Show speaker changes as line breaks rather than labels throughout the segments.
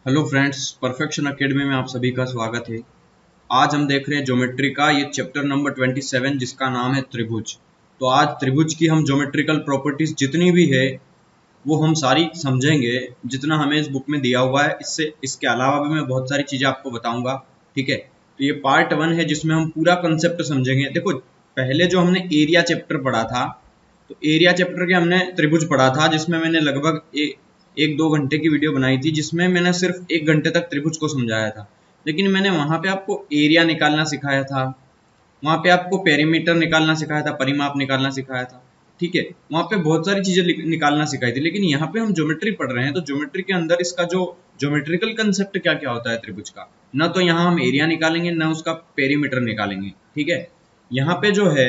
Hello friends, perfection academy में आप सभी का स्वागत है। आज हम देख रहे हैं ज्योमेट्री का ये चैप्टर नंबर 27 जिसका नाम है त्रिभुज। तो आज त्रिभुज की हम ज्योमेट्रिकल प्रॉपर्टीज जितनी भी है वो हम सारी समझेंगे जितना हमें इस बुक में दिया हुआ है। इसके अलावा भी मैं बहुत सारी चीज़ें आपको बताऊंगा। ठीक है, तो ये पार्ट 1 है जिसमें हम पूरा कंसेप्ट समझेंगे। देखो, पहले जो हमने एरिया चैप्टर पढ़ा था, तो एरिया चैप्टर के हमने त्रिभुज पढ़ा था जिसमें मैंने लगभग एक दो घंटे की वीडियो बनाई थी जिसमें मैंने सिर्फ 1 घंटे तक त्रिभुज को समझाया था। लेकिन मैंने वहां पे आपको एरिया निकालना सिखाया था, वहां पे आपको पेरीमीटर निकालना सिखाया था, परिमाप निकालना सिखाया था। ठीक है, वहां पे बहुत सारी चीजें निकालना सिखाई थी। लेकिन यहाँ पे हम ज्योमेट्री पढ़ रहे हैं तो ज्योमेट्री के अंदर इसका जो ज्योमेट्रिकल कंसेप्ट क्या क्या होता है त्रिभुज का, न तो यहाँ हम एरिया निकालेंगे न उसका पेरीमीटर निकालेंगे। ठीक है, यहाँ पे जो है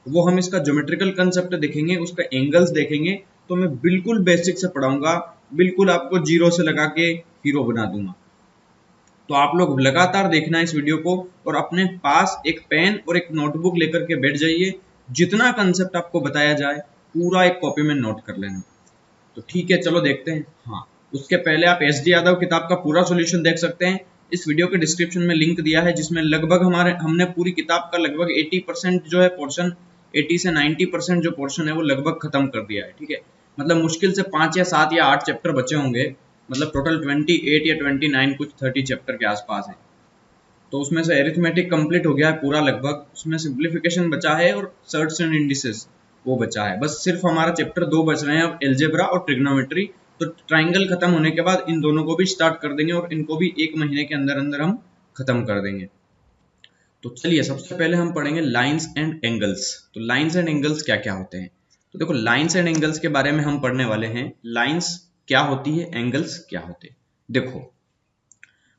वो हम इसका ज्योमेट्रिकल कंसेप्ट देखेंगे, उसका एंगल्स देखेंगे। तो मैं बिल्कुल बेसिक से पढ़ाऊंगा, बिल्कुल आपको जीरो से लगा के हीरो बना दूंगा। तो आप लोग लगातार देखना इस वीडियो को और अपने पास एक पेन और एक नोटबुक लेकर के बैठ जाइए। जितना कंसेप्ट आपको बताया जाए पूरा एक कॉपी में नोट कर लेना। तो ठीक है, चलो देखते हैं। हाँ, उसके पहले आप SD यादव किताब का पूरा सॉल्यूशन देख सकते हैं। इस वीडियो के डिस्क्रिप्शन में लिंक दिया है जिसमें लगभग हमने पूरी किताब का लगभग 80% जो है पोर्शन, 80 से 90% जो पोर्शन है वो लगभग खत्म कर दिया है। ठीक है, मतलब मुश्किल से 5 या 7 या 8 चैप्टर बचे होंगे। मतलब टोटल 28 या 29 कुछ 30 चैप्टर के आसपास है। तो उसमें से एरिथमेटिक कंप्लीट हो गया है पूरा लगभग, उसमें सिंप्लीफिकेशन बचा है और सर्ट्स एंड इंडिसेस वो बचा है। बस सिर्फ हमारा चैप्टर 2 बच रहे हैं अब, एलजेब्रा और ट्रिग्नोमेट्री। तो ट्राइंगल खत्म होने के बाद इन दोनों को भी स्टार्ट कर देंगे और इनको भी 1 महीने के अंदर अंदर हम खत्म कर देंगे। तो चलिए, सबसे पहले हम पढ़ेंगे लाइंस एंड एंगल्स। तो लाइंस एंड एंगल्स क्या क्या होते हैं, तो देखो लाइंस एंड एंगल्स के बारे में हम पढ़ने वाले हैं। लाइंस क्या होती है, एंगल्स क्या होते हैं। देखो,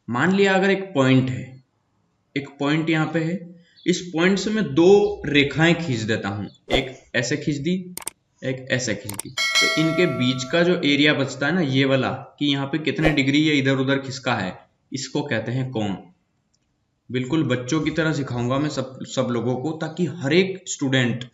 मान लिया अगर एक पॉइंट है, एक पॉइंट यहाँ पे है, इस पॉइंट से मैं दो रेखाएं खींच देता हूं, एक ऐसे खींच दी, एक ऐसे खींच दी। तो इनके बीच का जो एरिया बचता है ना, ये वाला, कि यहाँ पे कितने डिग्री ये इधर उधर खिसका है, इसको कहते हैं कोण। बिल्कुल बच्चों की तरह सिखाऊंगा मैं सब लोगों को, ताकि हर एक स्टूडेंट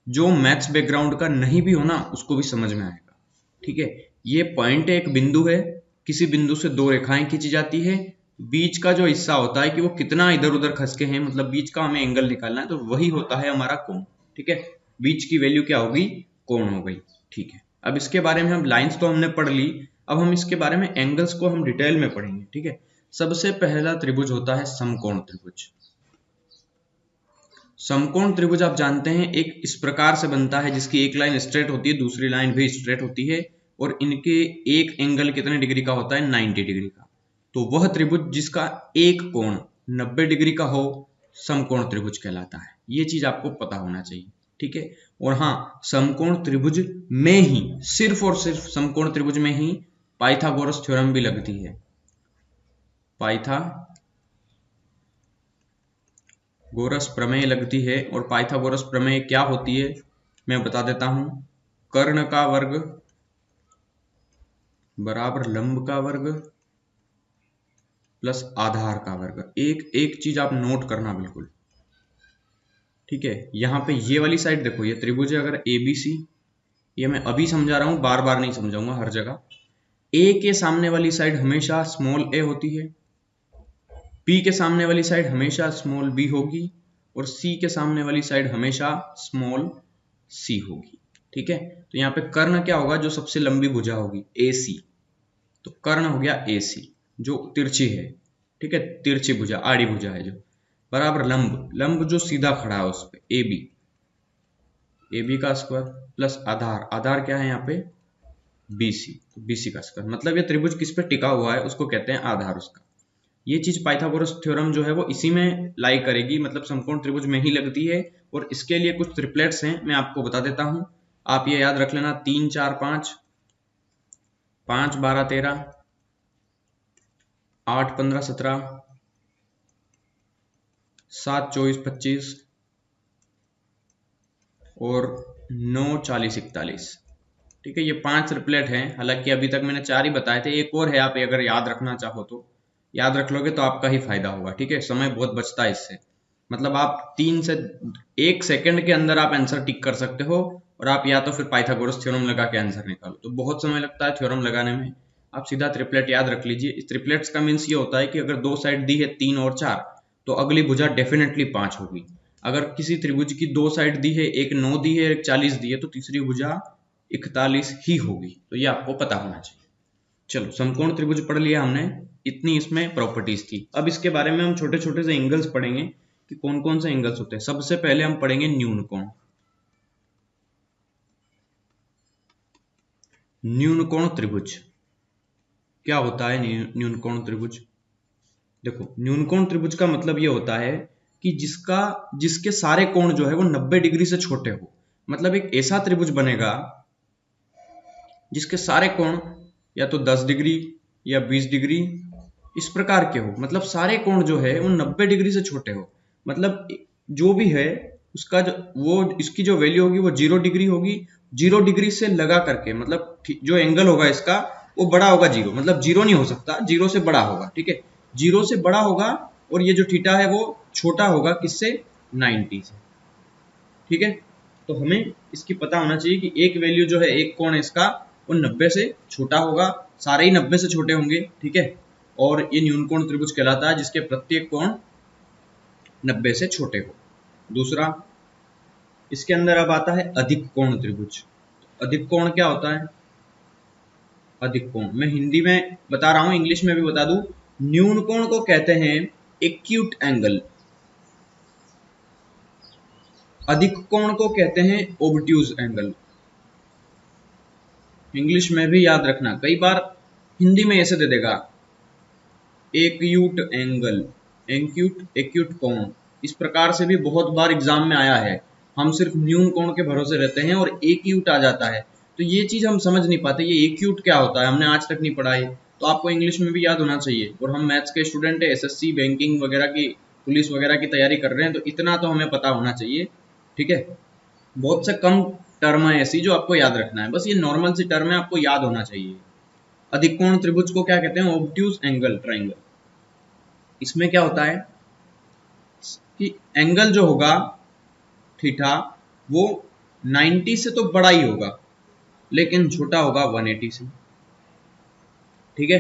जो मैथ्स बैकग्राउंड का नहीं भी हो ना उसको भी समझ में आएगा। ठीक है, ये पॉइंट एक बिंदु है, किसी बिंदु से दो रेखाएं खींची जाती है, बीच का जो हिस्सा होता है कि वो कितना इधर उधर खसके हैं, मतलब बीच का हमें एंगल निकालना है, तो वही होता है हमारा कोण। ठीक है, बीच की वैल्यू क्या होगी, कोण हो गई। ठीक है, अब इसके बारे में हम लाइंस तो हमने पढ़ ली, अब हम इसके बारे में एंगल्स को हम डिटेल में पढ़ेंगे। ठीक है, सबसे पहला त्रिभुज होता है समकोण त्रिभुज। समकोण त्रिभुज आप जानते हैं एक इस प्रकार से बनता है जिसकी एक लाइन स्ट्रेट होती है, दूसरी लाइन भी स्ट्रेट होती है, और इनके एक एंगल कितने डिग्री का होता है, 90 डिग्री का। तो वह त्रिभुज जिसका एक कोण 90 डिग्री का हो समकोण त्रिभुज कहलाता है। ये चीज आपको पता होना चाहिए। ठीक है, और हाँ, समकोण त्रिभुज में ही, सिर्फ और सिर्फ समकोण त्रिभुज में ही पाइथागोरस थ्योरम भी लगती है। पाइथागोरस प्रमेय लगती है, और पाइथागोरस प्रमेय क्या होती है मैं बता देता हूं। कर्ण का वर्ग बराबर लंब का वर्ग प्लस आधार का वर्ग। एक एक चीज आप नोट करना बिल्कुल। ठीक है, यहाँ पे ये वाली साइड देखो, ये त्रिभुज है अगर ABC, ये मैं अभी समझा रहा हूं, बार बार नहीं समझाऊंगा हर जगह। A के सामने वाली साइड हमेशा स्मॉल a होती है, B के सामने वाली साइड हमेशा स्मॉल b होगी, और C के सामने वाली साइड हमेशा स्मॉल c होगी। ठीक है, तो यहाँ पे कर्ण क्या होगा, जो सबसे लंबी भुजा होगी AC, तो कर्ण हो गया AC जो तिरछी है। ठीक है, तिरछी भुजा, आड़ी भुजा है जो, बराबर लंब, लंब जो सीधा खड़ा है उस पे AB, AB का स्क्वायर प्लस आधार, आधार क्या है यहाँ पे BC, तो BC का स्क्वायर। मतलब ये त्रिभुज किस पे टिका हुआ है उसको कहते हैं आधार उसका। ये चीज पाइथागोरस थ्योरम जो है वो इसी में लाई करेगी, मतलब समकोण त्रिभुज में ही लगती है। और इसके लिए कुछ ट्रिपलेट्स हैं, मैं आपको बता देता हूं, आप ये याद रख लेना। 3 4 5, 5 12 13, 8 15 17, 7 24 25 और 9 40 41। ठीक है, ये 5 ट्रिपलेट हैं। हालांकि अभी तक मैंने 4 ही बताए थे, एक और है, आप अगर याद रखना चाहो तो याद रख लोगे तो आपका ही फायदा होगा। ठीक है, समय बहुत बचता है इससे, मतलब आप 3 से 1 सेकंड के अंदर आप आंसर टिक कर सकते हो, और आप या तो फिर पाइथागोरस थ्योरम लगा के आंसर निकालो, तो बहुत समय लगता है थ्योरम लगाने में। आप सीधा ट्रिपलेट याद रख लीजिए। इस ट्रिपलेट्स का मीन्स ये होता है कि अगर दो साइड दी है 3 और 4 तो अगली भुजा डेफिनेटली 5 होगी। अगर किसी त्रिभुज की दो साइड दी है, एक 9 दी है, एक 40 दी है, तो तीसरी भुजा 41 ही होगी। तो ये आपको पता होना चाहिए। चलो, समकोण त्रिभुज पढ़ लिया हमने, इतनी इसमें प्रॉपर्टीज थी। अब इसके बारे में हम छोटे छोटे से एंगल्स पढ़ेंगे कि कौन कौन से एंगल्स होते हैं। सबसे पहले हम पढ़ेंगे न्यून कोण। न्यून कोण त्रिभुज क्या होता है? न्यून कोण त्रिभुज, देखो, न्यून कोण त्रिभुज का मतलब ये होता है कि जिसके सारे कोण जो है वो 90 डिग्री से छोटे हो। मतलब एक ऐसा त्रिभुज बनेगा जिसके सारे कोण या तो 10 डिग्री या 20 डिग्री इस प्रकार के हो। मतलब सारे कोण जो है वो 90 डिग्री से छोटे हो। मतलब जो भी है उसका इसकी जो वैल्यू होगी वो 0 डिग्री होगी। 0 डिग्री से लगा करके, मतलब जो एंगल होगा इसका वो बड़ा होगा 0, मतलब 0 नहीं हो सकता, 0 से बड़ा होगा। ठीक है, 0 से बड़ा होगा और ये जो थीटा है वो छोटा होगा किससे? 90 से। ठीक है, तो हमें इसकी पता होना चाहिए कि एक वैल्यू जो है, एक कोण इसका वो 90 से छोटा होगा, सारे ही 90 से छोटे होंगे। ठीक है, और ये न्यून कोण त्रिभुज कहलाता है जिसके प्रत्येक कोण 90 से छोटे हो। दूसरा, इसके अंदर अब आता है अधिक कोण त्रिभुज। अधिक कोण क्या होता है? अधिक कोण मैं हिंदी में बता रहा हूं, इंग्लिश में भी बता दूं। न्यून कोण को कहते हैं एक्यूट एंगल। अधिक कोण को कहते हैं ओब्ट्यूज एंगल। इंग्लिश में भी याद रखना, कई बार हिंदी में ऐसे दे देगा एक्यूट एंगल, एक्यूट कोण। इस प्रकार से भी बहुत बार एग्जाम में आया है। हम सिर्फ न्यून कोण के भरोसे रहते हैं और एक्यूट आ जाता है, तो ये चीज हम समझ नहीं पाते। ये एक्यूट क्या होता है हमने आज तक नहीं पढ़ा है, तो आपको इंग्लिश में भी याद होना चाहिए। और हम मैथ्स के स्टूडेंट है, एसएससी, बैंकिंग वगैरह की, पुलिस वगैरह की तैयारी कर रहे हैं, तो इतना तो हमें पता होना चाहिए। ठीक है, बहुत से कम टर्म है ऐसी जो आपको याद रखना है, बस ये नॉर्मल सी टर्म है, आपको याद होना चाहिए। अधिक कोण त्रिभुज को क्या कहते हैं? Obtuse angle triangle. इसमें क्या होता है कि एंगल जो होगा थीटा वो 90 से तो बड़ा ही होगा, लेकिन छोटा होगा 180 से। ठीक है,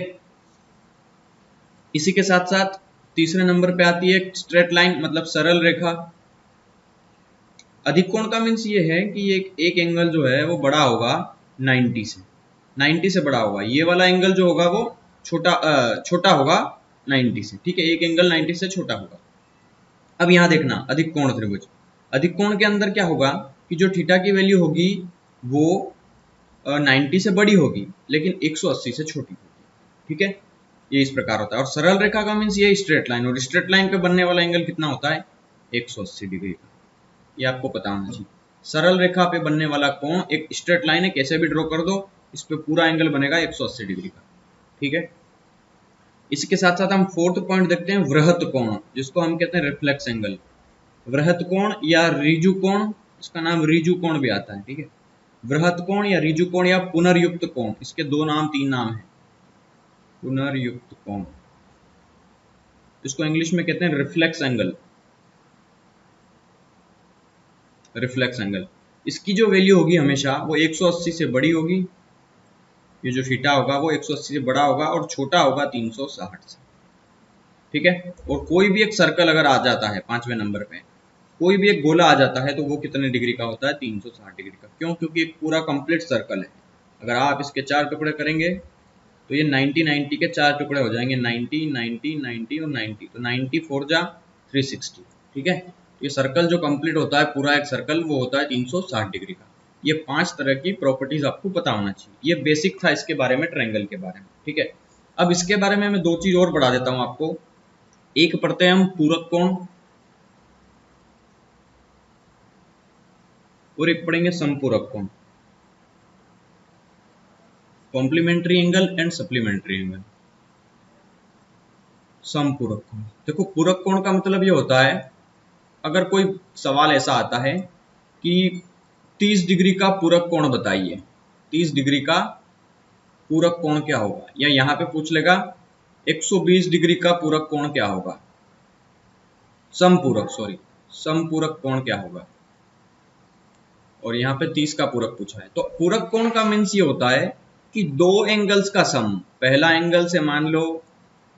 इसी के साथ साथ तीसरे नंबर पे आती है स्ट्रेट लाइन, मतलब सरल रेखा। अधिक कोण का मीन्स ये है कि एक एंगल जो है वो बड़ा होगा 90 से, 90 से बड़ा होगा। ये वाला एंगल जो होगा वो छोटा होगा 90 से। ठीक है, एक एंगल 90 से छोटा होगा। अब यहां देखना, अधिक कोण त्रिभुज, अधिक कोण के अंदर क्या होगा कि जो थीटा की वैल्यू होगी वो 90 से बड़ी होगी लेकिन 180 से छोटी होगी। ठीक है, ये इस प्रकार होता है। और सरल रेखा का मीन्स ये स्ट्रेट लाइन, और स्ट्रेट लाइन पे बनने वाला एंगल कितना होता है? 180 डिग्री का। ये आपको पता होना चाहिए। सरल रेखा पे बनने वाला कोण, एक स्ट्रेट लाइन है, कैसे भी ड्रॉ कर दो, इस पे पूरा एंगल बनेगा 180 डिग्री का। ठीक है, इसके साथ साथ हम फोर्थ पॉइंट देखते हैं वृहत कोण, जिसको हम कहते हैं रिफ्लेक्स एंगल। वृहत कोण या ऋजु कोण, इसका नाम ऋजु कोण भी आता है। ठीक है, वृहत कोण या ऋजु कोण या पुनर्युक्त कोण, इसके दो नाम, तीन नाम है। पुनर्युक्त कोण, इसको इंग्लिश में कहते हैं रिफ्लेक्स एंगल। रिफ्लेक्स एंगल, इसकी जो वैल्यू होगी हमेशा वो 180 से बड़ी होगी। ये जो थीटा होगा वो 180 से बड़ा होगा और छोटा होगा 360 से। ठीक है, और कोई भी एक सर्कल अगर आ जाता है, पांचवें नंबर पे कोई भी एक गोला आ जाता है, तो वो कितने डिग्री का होता है? 360 डिग्री का। क्यों? क्योंकि एक पूरा कंप्लीट सर्कल है। अगर आप इसके 4 टुकड़े करेंगे तो ये 90 के 4 टुकड़े हो जाएंगे, 90 90 90 और 90, तो 90 4 जा 360। ठीक है, ये सर्कल जो कंप्लीट होता है, पूरा एक सर्कल, वो होता है 360 डिग्री का। ये 5 तरह की प्रॉपर्टीज आपको पता होना चाहिए। ये बेसिक था इसके बारे में, ट्रायंगल के बारे में। ठीक है, अब इसके बारे में मैं 2 चीज और बढ़ा देता हूं आपको। एक पढ़ते हैं हम पूरक कोण, और एक पढ़ेंगे समपूरक कोण, complementary angle and supplementary angle. समपूरक कोण, देखो, पूरक कोण का मतलब ये होता है, अगर कोई सवाल ऐसा आता है कि 30 डिग्री का पूरक कोण बताइए, 30 डिग्री का पूरक कोण क्या होगा, या यहां पे पूछ लेगा 120 डिग्री का पूरक कोण क्या होगा, समपूरक कोण क्या होगा, और यहाँ पे 30 का पूरक पूछा है। तो पूरक कोण का मीन्स ये होता है कि दो एंगल्स का सम, पहला एंगल से मान लो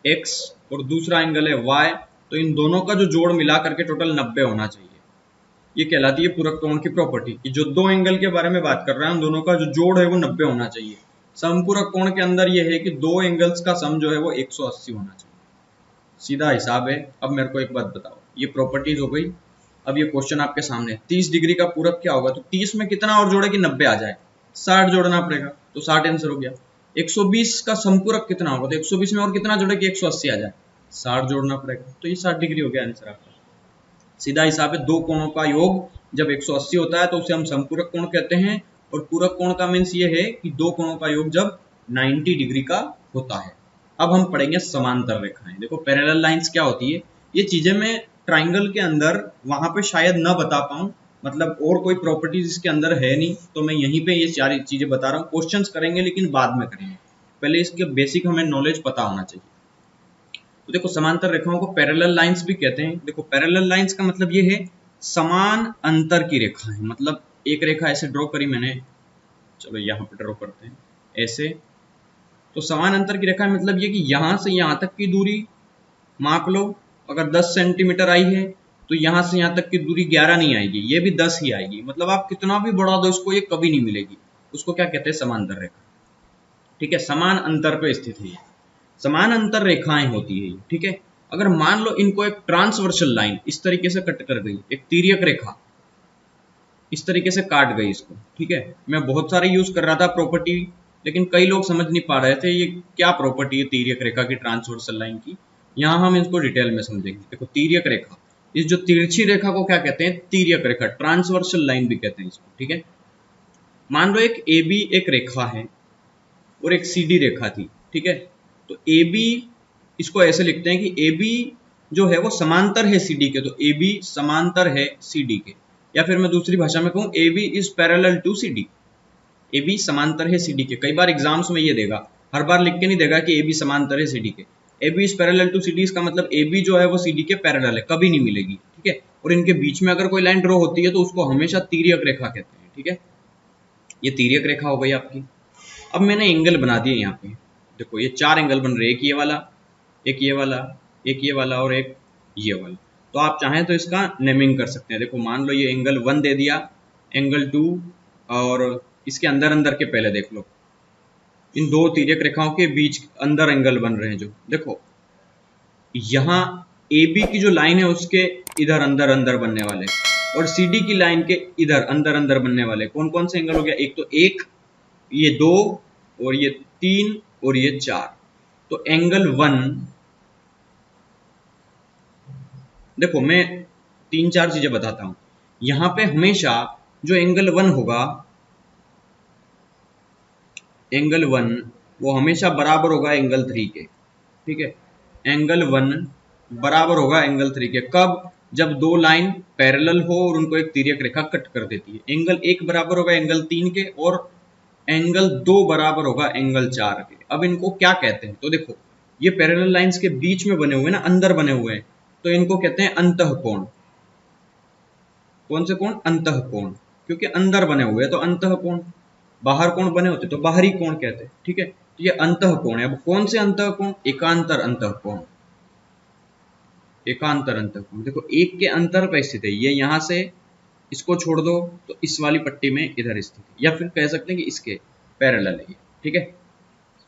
x और दूसरा एंगल है y, तो इन दोनों का जो जोड़ मिला करके टोटल 90 होना चाहिए। ये कहलाती है पूरक कोण की प्रॉपर्टी कि जो दो एंगल के बारे में बात कर रहे हैं उन दोनों का जो जोड़ है वो 90 होना चाहिए। समपूरक कोण के अंदर ये है कि दो एंगल्स का सम जो है वो 180 होना चाहिए। सीधा हिसाब है। अब मेरे को एक बात बताओ, ये प्रॉपर्टीज हो गई। अब ये क्वेश्चन आपके सामने, 30 डिग्री का पूरक क्या होगा, तो 30 में कितना और जोड़े कि 90 आ जाए, 60 जोड़ना पड़ेगा, तो 60 आंसर हो गया। 120 का समपूरक कितना होगा, तो 120 में और कितना जोड़े कि 180 आ जाए, 60 जोड़ना पड़ेगा, तो ये 60 डिग्री हो गया आंसर आपका। सीधा हिसाब है। दो कोणों का योग जब 180 होता है तो उसे हम समपूरक कोण कहते हैं, और पूरक कोण का मीन्स ये है कि दो कोणों का योग जब 90 डिग्री का होता है। अब हम पढ़ेंगे समांतर रेखाएं। देखो पैरेलल लाइंस क्या होती है, ये चीजें मैं ट्राइंगल के अंदर वहां पे शायद न बता पाऊं, मतलब और कोई प्रॉपर्टीज इसके अंदर है नहीं, तो मैं यहीं पे ये सारी चीजें बता रहा हूँ। क्वेश्चंस करेंगे लेकिन बाद में करेंगे, पहले इसके बेसिक हमें नॉलेज पता होना चाहिए। तो देखो समांतर रेखाओं को पैरेलल लाइंस भी कहते हैं। देखो पैरेलल लाइंस का मतलब ये है समान अंतर की रेखा है, मतलब एक रेखा ऐसे ड्रॉ करी मैंने, चलो यहाँ पे ड्रॉ करते हैं ऐसे, तो समान अंतर की रेखा मतलब ये कि यहां से यहां तक की दूरी माप लो, अगर 10 सेंटीमीटर आई है तो यहां से यहां तक की दूरी 11 नहीं आएगी, ये भी 10 ही आएगी, मतलब आप कितना भी बढ़ा दो इसको ये कभी नहीं मिलेगी। उसको क्या कहते हैं, समांतर रेखा। ठीक है, समान अंतर पे स्थित है, समान अंतर रेखाएं होती है, ठीक है। अगर मान लो इनको एक ट्रांसवर्सल लाइन इस तरीके से कट कर गई, एक तिर्यक रेखा इस तरीके से काट गई इसको, ठीक है। मैं बहुत सारे यूज कर रहा था प्रॉपर्टी, लेकिन कई लोग समझ नहीं पा रहे थे ये क्या प्रॉपर्टी है तिर्यक रेखा की, ट्रांसवर्सल लाइन की। यहां हम इसको डिटेल में समझेंगे। देखो तिर्यक रेखा, इस जो तिरछी रेखा को क्या कहते हैं, तिर्यक रेखा, ट्रांसवर्सल लाइन भी कहते हैं इसको, ठीक है। मान लो एक ए बी एक रेखा है और एक सी डी रेखा थी, ठीक है। तो ए बी, इसको ऐसे लिखते हैं कि ए बी जो है वो समांतर है सी डी के, तो ए बी समांतर है सी डी के, या फिर मैं दूसरी भाषा में कहूं A B is parallel to C D. A B समांतर है सी डी के। कई बार एग्जाम्स में ये देगा, हर बार लिख के नहीं देगा कि ए बी समांतर है सी डी के। A B is parallel to C D, इसका मतलब ए बी जो है वो सी डी के पैरेलल है, कभी नहीं मिलेगी, ठीक है। और इनके बीच में अगर कोई लाइन ड्रॉ होती है तो उसको हमेशा तिर्यक रेखा कहते हैं, ठीक है। ये तिर्यक रेखा हो गई आपकी। अब मैंने एंगल बना दिए यहाँ पे, देखो ये चार एंगल बन रहे हैं, एक ये वाला, एक ये वाला, एक ये वाला और एक ये वाला। तो आप चाहें तो इसका नेमिंग कर सकते हैं। देखो मान लो ये एंगल 1 दे दिया, एंगल 2, और इसके अंदर अंदर के पहले देख लो, इन दो तिर्यक रेखाओं के बीच अंदर एंगल बन रहे हैं जो, देखो यहाँ ए बी की जो लाइन है उसके इधर अंदर अंदर बनने वाले, और सी डी की लाइन के इधर अंदर अंदर बनने वाले कौन कौन से एंगल हो गया, एक तो एक, ये 2, और ये 3, और ये 4। तो एंगल 1, देखो मैं 3-4 चीजें बताता हूं। यहां पे हमेशा जो एंगल 1 होगा, एंगल 1 वो हमेशा बराबर होगा एंगल 3 के, ठीक है। एंगल 1 बराबर होगा एंगल 3 के, कब, जब दो लाइन पैरेलल हो और उनको एक तिर्यक रेखा कट कर देती है। एंगल 1 बराबर होगा एंगल 3 के, और एंगल 2 बराबर होगा एंगल 4 के। अब इनको क्या कहते हैं, तो देखो ये पैरेलल लाइंस के बीच में बने हुए ना, अंदर बने हुए हैं, तो इनको कहते हैं अंतःकोण। कौन से कोण, अंतःकोण, क्योंकि अंदर बने हुए हैं तो अंतःकोण। बाहर कोण बने होते तो बाहरी कोण कहते हैं, ठीक है। तो ये अंतःकोण है। अब कौन से अंतःकोण, एकांतर अंतःकोण, एकांतर अंतःकोण। देखो एक के अंतर पर स्थित है, ये यहां से इसको छोड़ दो तो इस वाली पट्टी में इधर स्थित है, या फिर कह सकते हैं कि इसके पैरेलल है, ठीक है।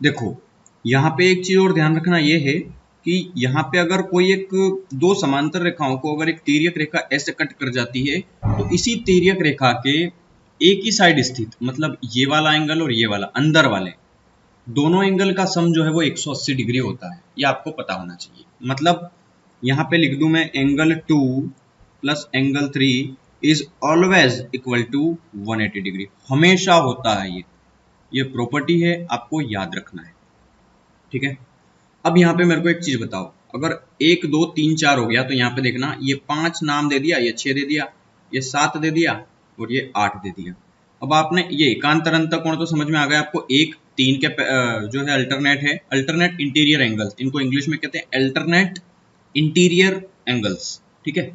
देखो यहाँ पे एक चीज और ध्यान रखना ये है कि यहाँ पे अगर कोई एक दो समांतर रेखाओं को अगर एक तिर्यक रेखा ऐसे कट कर जाती है, तो इसी तिर्यक रेखा के एक ही साइड स्थित, मतलब ये वाला एंगल और ये वाला अंदर वाले दोनों एंगल का सम जो है वो 180 डिग्री होता है। ये आपको पता होना चाहिए। मतलब यहाँ पे लिख दूं मैं, angle 2 plus angle 3 is always equal to 180 degree, हमेशा होता है। ये प्रॉपर्टी है, आपको याद रखना है, ठीक है। अब यहाँ पे मेरे को एक चीज बताओ, अगर 1 2 3 4 हो गया तो यहाँ पे देखना, ये 5 नाम दे दिया, ये 6 दे दिया, ये 7 दे दिया, और ये 8 दे दिया। अब आपने ये एकांतर अंतःकोण तो समझ में आ गया आपको। 1 3 के जो है अल्टरनेट है, अल्टरनेट इंटीरियर एंगल्स, इनको इंग्लिश में कहते हैं अल्टरनेट इंटीरियर एंगल्स, ठीक है।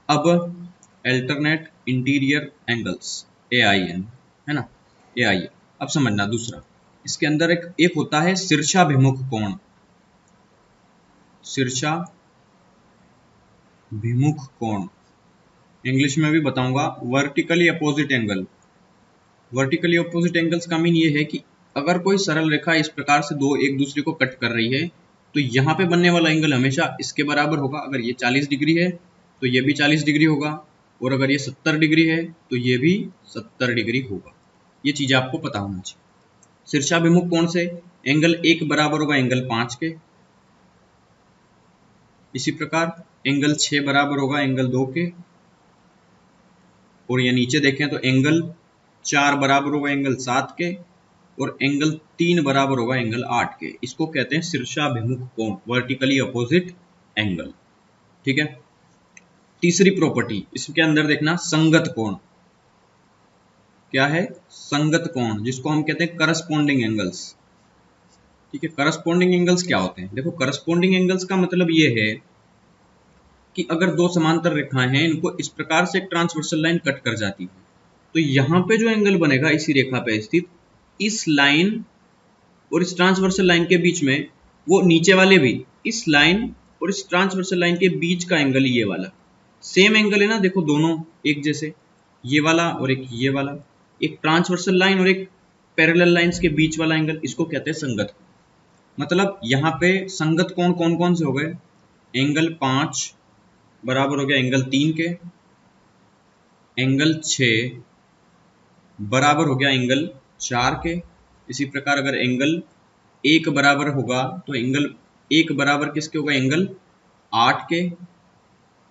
अब अल्टरनेट इंटीरियर एंगल्स, AIN है ना, AIN, अब समझना दूसरा, इसके अंदर एक होता है शीर्षाभिमुख कोण। शीर्षाभिमुख कोण इंग्लिश में भी बताऊंगा, vertically opposite angle. Vertically opposite angles का मीन ये है कि अगर कोई सरल रेखा इस प्रकार से दो एक दूसरे को कट कर रही है तो यहाँ पे बनने वाला एंगल हमेशा इसके बराबर होगा। अगर ये 40 डिग्री है तो ये भी 40 डिग्री होगा, और अगर ये 70 डिग्री है तो ये भी 70 डिग्री होगा। ये चीज़ आपको पता होना चाहिए। शीर्षाभिमुख कोण से एंगल 1 बराबर होगा एंगल 5 के, इसी प्रकार एंगल 6 बराबर होगा एंगल 2 के, और ये नीचे देखें तो एंगल 4 बराबर होगा एंगल 7 के, और एंगल 3 बराबर होगा एंगल 8 के। इसको कहते हैं शीर्षाभिमुख कोण, वर्टिकली अपोजिट एंगल। ठीक है। तीसरी प्रॉपर्टी इसके अंदर देखना, संगत कोण। क्या है? संगत कोण, जिसको हम कहते हैं करस्पॉन्डिंग एंगल्स। ठीक है। करस्पॉन्डिंग एंगल्स क्या होते हैं? देखो, करस्पॉन्डिंग एंगल्स का मतलब ये है कि अगर दो समांतर रेखाएं हैं, इनको इस प्रकार से एक ट्रांसवर्सल लाइन कट कर जाती है, तो यहाँ पे जो एंगल बनेगा इसी रेखा पे स्थित, इस लाइन और इस ट्रांसवर्सल लाइन के बीच में, वो नीचे वाले भी इस लाइन और इस ट्रांसवर्सल लाइन के बीच का एंगल ये वाला सेम एंगल है ना। देखो दोनों एक जैसे, ये वाला और एक ये वाला, एक ट्रांसवर्सल लाइन और एक पैरेलल लाइंस के बीच वाला एंगल, इसको कहते हैं संगत कोण। मतलब यहाँ पे संगत कोण कौन कौन से हो गए? एंगल 5 बराबर हो गया एंगल 3 के, एंगल 6 बराबर हो गया एंगल 4 के। इसी प्रकार अगर एंगल 1 बराबर होगा तो एंगल 1 बराबर किसके होगा? एंगल 8 के,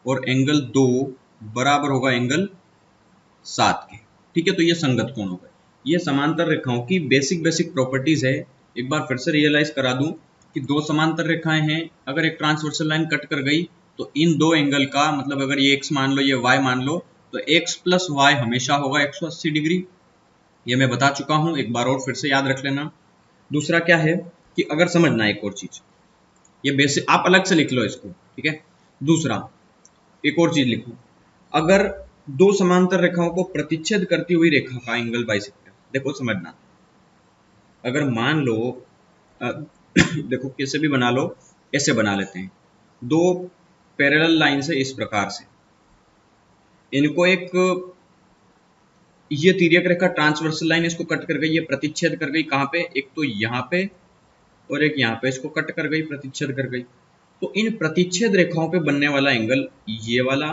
और एंगल 2 बराबर होगा एंगल 7 के। ठीक है। तो ये संगत कोण हो गए। ये समांतर रेखाओं की बेसिक प्रॉपर्टीज है। एक बार फिर से रियलाइज करा दूं कि दो समांतर रेखाएं हैं, अगर एक ट्रांसवर्सल लाइन कट कर गई तो इन दो एंगल का मतलब, अगर ये x मान लो ये y मान लो, तो x प्लस वाई हमेशा होगा 180 डिग्री। ये मैं बता चुका हूं, एक बार और फिर से याद रख लेना। दूसरा क्या है कि अगर समझना एक और चीज, ये बेसिक आप अलग से लिख लो इसको। ठीक है। दूसरा एक और चीज लिखो, अगर दो समांतर रेखाओं को प्रतिच्छेद करती हुई रेखा का एंगल बाइसेक्टर, देखो समझना, अगर मान लो देखो कैसे भी बना लो, ऐसे बना लेते हैं, दो पैरेलल लाइन से इस प्रकार से, इनको एक ये तिर्यक रेखा ट्रांसवर्सल लाइन इसको कट कर गई, ये प्रतिच्छेद कर गई। कहाँ पे? एक तो यहाँ पे और एक यहाँ पे, इसको कट कर गई, प्रतिच्छेद कर गई। तो इन प्रतिच्छेद रेखाओं पे बनने वाला एंगल ये वाला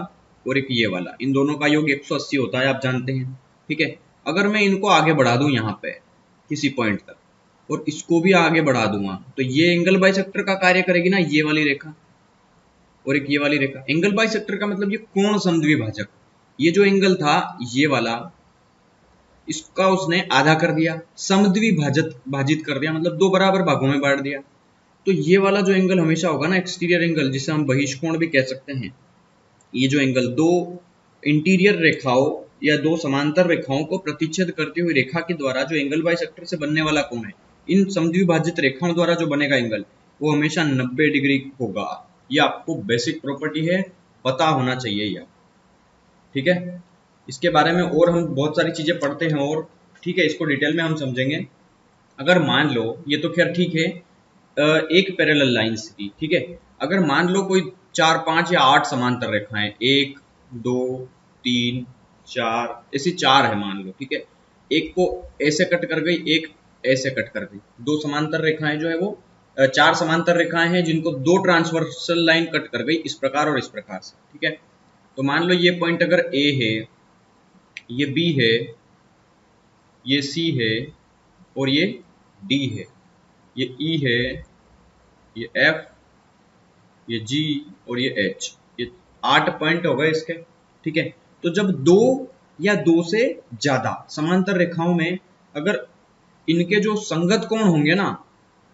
और एक ये वाला, इन दोनों का योग 180 होता है, आप जानते हैं। ठीक है। अगर मैं इनको आगे बढ़ा दूं यहाँ पे किसी पॉइंट तक, और इसको भी आगे बढ़ा दूंगा, तो ये एंगल बाइसेक्टर का कार्य करेगी ना, ये वाली रेखा और एक ये वाली रेखा। एंगल बाइसेक्टर का मतलब ये कोण समद्विभाजक। ये जो एंगल था ये वाला, इसका उसने आधा कर दिया, भाजित कर दिया, मतलब दो बराबर भागों में बांट दिया। तो ये वाला जो एंगल हमेशा होगा ना, एक्सटीरियर एंगल, जिसे हम बहिष्कोण भी कह सकते हैं, ये जो एंगल दो इंटीरियर रेखाओं या दो समांतर रेखाओं को प्रतिच्छेद करती हुई रेखा के द्वारा जो एंगल बाइसेक्टर से बनने वाला कोण है, इन समद्विभाजित रेखाओं द्वारा जो बनेगा एंगल, वो हमेशा 90 डिग्री होगा। ये आपको बेसिक प्रॉपर्टी है, पता होना चाहिए यह। ठीक है। इसके बारे में और हम बहुत सारी चीजें पढ़ते हैं, और ठीक है, इसको डिटेल में हम समझेंगे। अगर मान लो, ये तो खैर ठीक है, एक पैरेलल लाइंस की, ठीक है, अगर मान लो कोई 4, 5 या 8 समांतर रेखाएं, 1, 2, 3, 4, ऐसी 4 है मान लो। ठीक है। एक को ऐसे कट कर गई, एक ऐसे कट कर गई, दो समांतर रेखाएं जो है वो 4 समांतर रेखाएं हैं जिनको दो ट्रांसवर्सल लाइन कट कर गई, इस प्रकार और इस प्रकार से। ठीक है। तो मान लो ये पॉइंट अगर A है, ये B है, ये C है, और ये D है, ये E है, ये F, ये G और ये H, ये 8 पॉइंट हो गए इसके। ठीक है। तो जब दो या दो से ज्यादा समांतर रेखाओं में अगर इनके जो संगत कोण होंगे ना,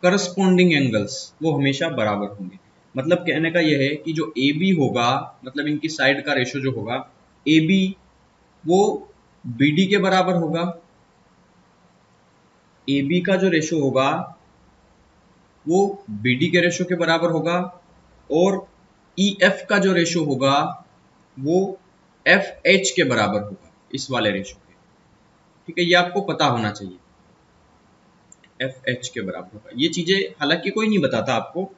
करस्पॉन्डिंग एंगल्स, वो हमेशा बराबर होंगे। मतलब कहने का यह है कि जो AB होगा, मतलब इनकी साइड का रेशो जो होगा AB, वो BD के बराबर होगा। AB का जो रेशो होगा वो BD के रेशो के बराबर होगा, और EF का जो रेशो होगा वो FH के बराबर होगा, इस वाले रेशो के। ठीक है। ये आपको पता होना चाहिए। एफ एच के बराबर होगा। ये चीजें हालांकि कोई नहीं बताता आपको,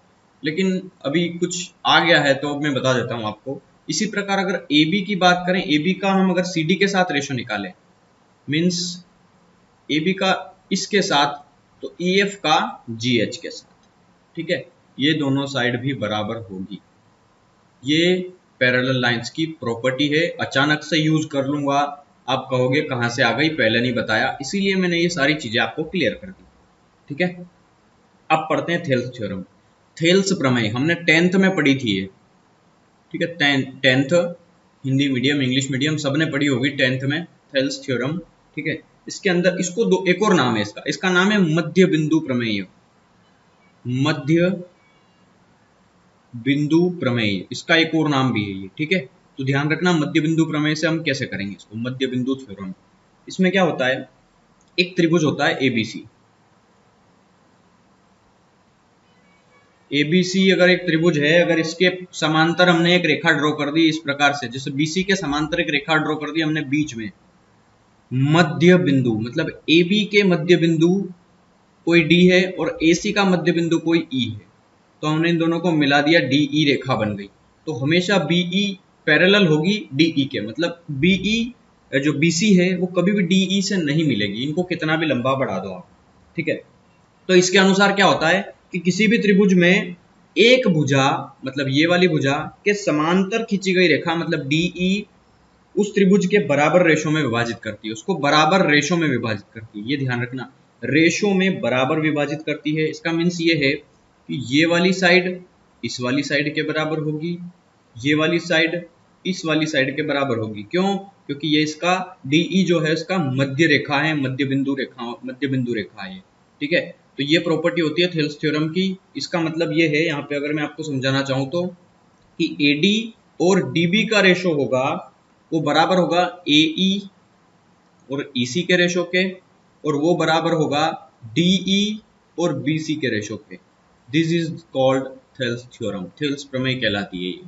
लेकिन अभी कुछ आ गया है तो मैं बता देता हूँ आपको। इसी प्रकार अगर ए बी की बात करें, ए बी का हम अगर सी डी के साथ रेशो निकालें, मीन्स ए बी का इसके साथ, तो ई एफ का जी एच के साथ, ठीक है, ये दोनों साइड भी बराबर होगी। ये पैरेलल लाइंस की प्रॉपर्टी है। अचानक से यूज कर लूंगा, आप कहोगे कहां से आ गई, पहले नहीं बताया, इसीलिए मैंने ये सारी चीजें आपको क्लियर कर दी, ठीक है। अब पढ़ते हैं थेल्स थ्योरम। थेल्स प्रमेय हमने 10th में पढ़ी थी ये, ठीक है, 10th Hindi medium English medium सबने पढ़ी होगी 10th में थेल्स थ्योरम, ठीक है। इसके अंदर इसको दो एक और नाम है इसका नाम है मध्य बिंदु प्रमेय। मध्य बिंदु प्रमेय इसका एक और नाम भी है ये, ठीक है। तो ध्यान रखना मध्य बिंदु प्रमेय से हम कैसे करेंगे इसको, मध्य बिंदु थ्योरम। इसमें क्या होता है, एक त्रिभुज होता है एबीसी। एबीसी अगर एक त्रिभुज है, अगर इसके समांतर हमने एक रेखा ड्रॉ कर दी इस प्रकार से, जैसे बीसी के समांतर एक रेखा ड्रॉ कर दी हमने बीच में, मध्य बिंदु मतलब एबी के मध्य बिंदु कोई डी है और एसी का मध्य बिंदु कोई ई है, तो हमने इन दोनों को मिला दिया, डीई रेखा बन गई। तो हमेशा बीई पैरेलल होगी डीई के, मतलब बीई जो बीसी है वो कभी भी डीई से नहीं मिलेगी, इनको कितना भी लंबा बढ़ा दो आप, ठीक है। तो इसके अनुसार क्या होता है कि किसी भी त्रिभुज में एक भुजा, मतलब ये वाली भुजा के समांतर खींची गई रेखा, मतलब डीई उस त्रिभुज के बराबर रेशो में विभाजित करती है, उसको बराबर रेशो में विभाजित करती है। ये ध्यान रखना, रेशो में बराबर विभाजित करती है। इसका मीन्स ये है कि ये वाली साइड इस वाली साइड के बराबर होगी, ये वाली साइड इस वाली साइड के बराबर होगी। क्यों? क्योंकि ये इसका डीई जो है इसका मध्य रेखा है, मध्य बिंदु रेखा है, ठीक है। तो ये प्रॉपर्टी होती है थेल्स थ्योरम की। इसका मतलब ये है, यहाँ पे अगर मैं आपको समझाना चाहूँ तो, कि एडी और डीबी का रेशो होगा वो बराबर होगा एई और ईसी के रेशो के, और वो बराबर होगा डीई और बीसी के रेशो के। This is called Thales theorem, Thales प्रमेय कहलाती है ये,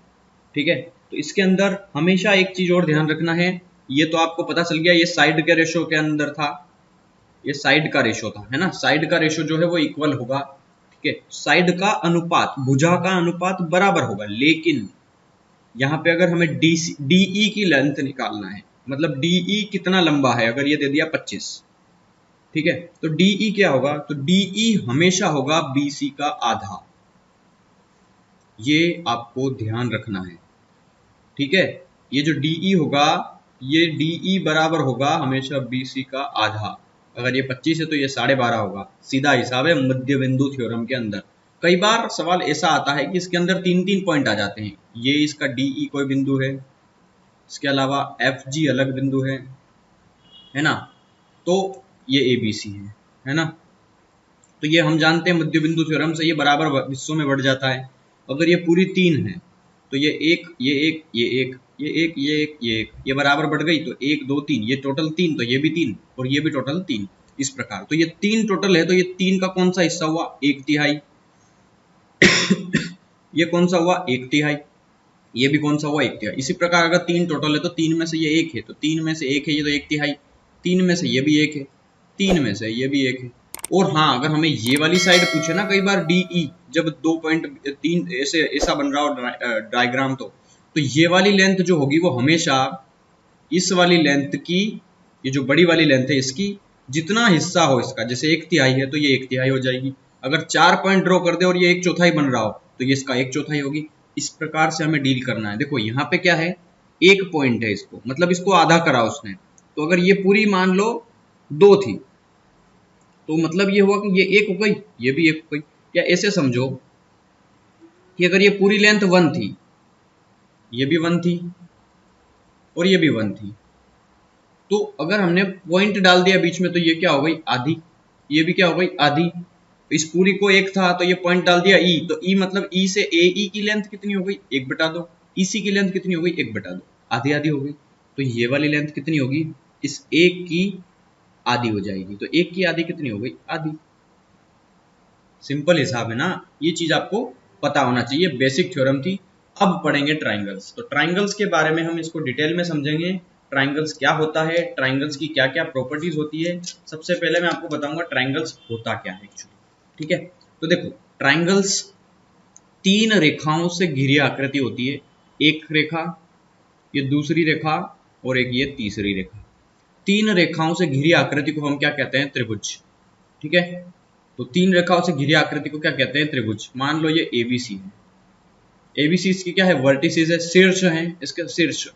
ठीक है। तो इसके अंदर हमेशा एक चीज और ध्यान रखना है, ये तो आपको पता चल गया, ये साइड के रेशो के अंदर था, ये साइड का रेशो था, है ना। साइड का रेशो जो है वो इक्वल होगा, ठीक है। साइड का अनुपात, भुजा का अनुपात बराबर होगा, लेकिन यहाँ पे अगर हमें डीई की लेंथ निकालना है, मतलब डीई कितना लंबा है, अगर ये दे दिया 25, ठीक है, तो डीई क्या होगा, तो डीई हमेशा होगा बीसी का आधा। ये आपको ध्यान रखना है, ठीक है। ये जो डीई होगा, ये डीई बराबर होगा हमेशा बीसी का आधा। अगर ये 25 है तो ये 12.5 होगा, सीधा हिसाब है मध्य बिंदु थ्योरम के अंदर। कई बार सवाल ऐसा आता है कि इसके अंदर 3-3 पॉइंट आ जाते हैं, ये इसका डीई कोई बिंदु है, इसके अलावा एफ जी अलग बिंदु है ना, तो ये ए बी सी है ना। तो ये हम जानते हैं मध्य बिंदु थ्योरम से ये बराबर हिस्सों में बढ़ जाता है। अगर ये पूरी 3 है तो ये एक ये एक ये एक ये एक ये एक ये एक, ये बराबर बढ़ गई, तो 1 2 3, ये टोटल 3, तो ये भी 3 और ये भी टोटल 3, इस प्रकार। तो ये 3 टोटल है, तो ये 3 का कौन सा हिस्सा हुआ, 1/3। ये कौन सा हुआ, 1/3। ये भी कौन सा हुआ, 1/3। इसी प्रकार अगर 3 टोटल है तो 3 में से ये 1 है, तो 3 में से 1 है ये, तो 1/3। 3 में से ये भी 1 है, 3 में से ये भी 1 है। और हाँ, अगर हमें ये वाली साइड पूछे ना, कई बार डीई जब 2.3 ऐसे ऐसा बन रहा हो डायग्राम, तो ये वाली लेंथ जो होगी वो हमेशा इस वाली लेंथ की, ये जो बड़ी वाली लेंथ है इसकी जितना हिस्सा हो इसका, जैसे 1/3 है तो ये 1/3 हो जाएगी। अगर 4 पॉइंट ड्रॉ कर दे और ये 1/4 बन रहा हो तो ये इसका 1/4 होगी। इस प्रकार से हमें डील करना है। देखो यहाँ पे क्या है, 1 पॉइंट है, इसको मतलब इसको आधा करा उसने, तो अगर ये पूरी मान लो 2 थी, तो मतलब ये हुआ कि ये 1 हो गई, ये भी 1 हो गई। या ऐसे समझो कि अगर ये पूरी लेंथ 1 थी, ये भी 1 थी और ये भी 1 थी, तो अगर हमने पॉइंट डाल दिया बीच में तो ये क्या हो गई, आधी। ये भी क्या हो गई, आधी। इस पूरी को 1 था तो ये पॉइंट डाल दिया ई, तो ई मतलब ई से ए ई की लेंथ कितनी हो गई, 1/2। ईसी की लेंथ कितनी हो गई, 1/2, आधी आधी हो गई। तो ये वाली लेंथ कितनी होगी, इस 1 की आधी हो जाएगी। तो 1 की आधी कितनी हो गई, आधी। सिंपल हिसाब है ना, ये चीज आपको पता होना चाहिए, बेसिक थ्योरम थी। अब पढ़ेंगे ट्राइंगल्स। तो ट्राइंगल्स के बारे में हम इसको डिटेल में समझेंगे, ट्राइंगल्स क्या होता है, ट्राइंगल्स की क्या क्या प्रॉपर्टीज होती है। सबसे पहले मैं आपको बताऊंगा ट्राइंगल्स होता क्या है एक्चुअली, ठीक है। तो देखो ट्राइंगल्स 3 रेखाओं से घिरी आकृति होती है, एक रेखा, ये दूसरी रेखा और एक ये तीसरी रेखा। 3 रेखाओं से घिरी आकृति को हम क्या कहते हैं, त्रिभुज, ठीक है। तो 3 रेखाओं से घिरी आकृति को क्या कहते हैं, त्रिभुज। मान लो ये एबीसी है, एबीसी इसकी क्या है, वर्टिसेस है, शीर्ष है, इसके शीर्ष,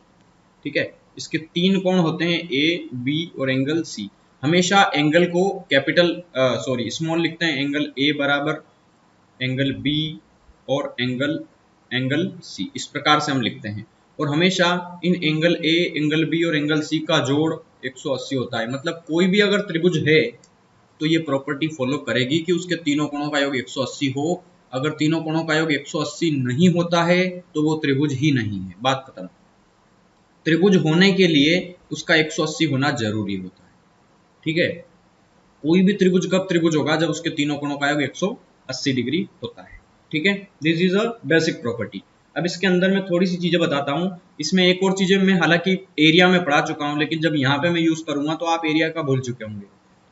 ठीक है। इसके 3 कोण होते हैं, ए बी और एंगल सी। हमेशा एंगल को कैपिटल स्मॉल लिखते हैं, एंगल ए बराबर एंगल बी और एंगल सी, इस प्रकार से हम लिखते हैं। और हमेशा इन एंगल ए, एंगल बी और एंगल सी का जोड़ 180 होता है। मतलब कोई भी अगर त्रिभुज है तो ये प्रॉपर्टी फॉलो करेगी कि उसके तीनों कोणों का योग 180 हो। अगर तीनों कोणों का योग 180 नहीं होता है तो वो त्रिभुज ही नहीं है, बात खत्म। त्रिभुज होने के लिए उसका 180 होना जरूरी होता है, ठीक है। कोई भी त्रिभुज कब त्रिभुज होगा, जब उसके तीनों कोणों का योग 180 डिग्री होता है, ठीक है। This is a basic property. अब इसके अंदर मैं थोड़ी सी चीजें बताता हूं। इसमें एक और चीजें मैं हालांकि एरिया में पढ़ा चुका हूं, लेकिन जब यहाँ पे मैं यूज करूंगा तो आप एरिया का भूल चुके होंगे।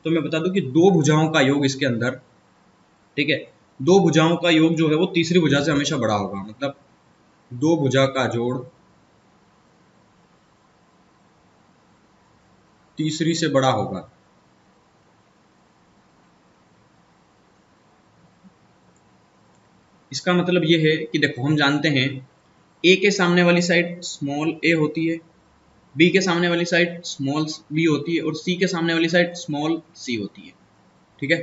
तो मैं बता दूं कि 2 भुजाओं का योग इसके अंदर, ठीक है, 2 भुजाओं का योग जो है वो तीसरी भुजा से हमेशा बड़ा होगा। मतलब 2 भुजा का जोड़ तीसरी से बड़ा होगा। इसका मतलब ये है कि देखो हम जानते हैं ए के सामने वाली साइड स्मॉल ए होती है, बी के सामने वाली साइड स्मॉल बी होती है और सी के सामने वाली साइड स्मॉल सी होती है, ठीक है।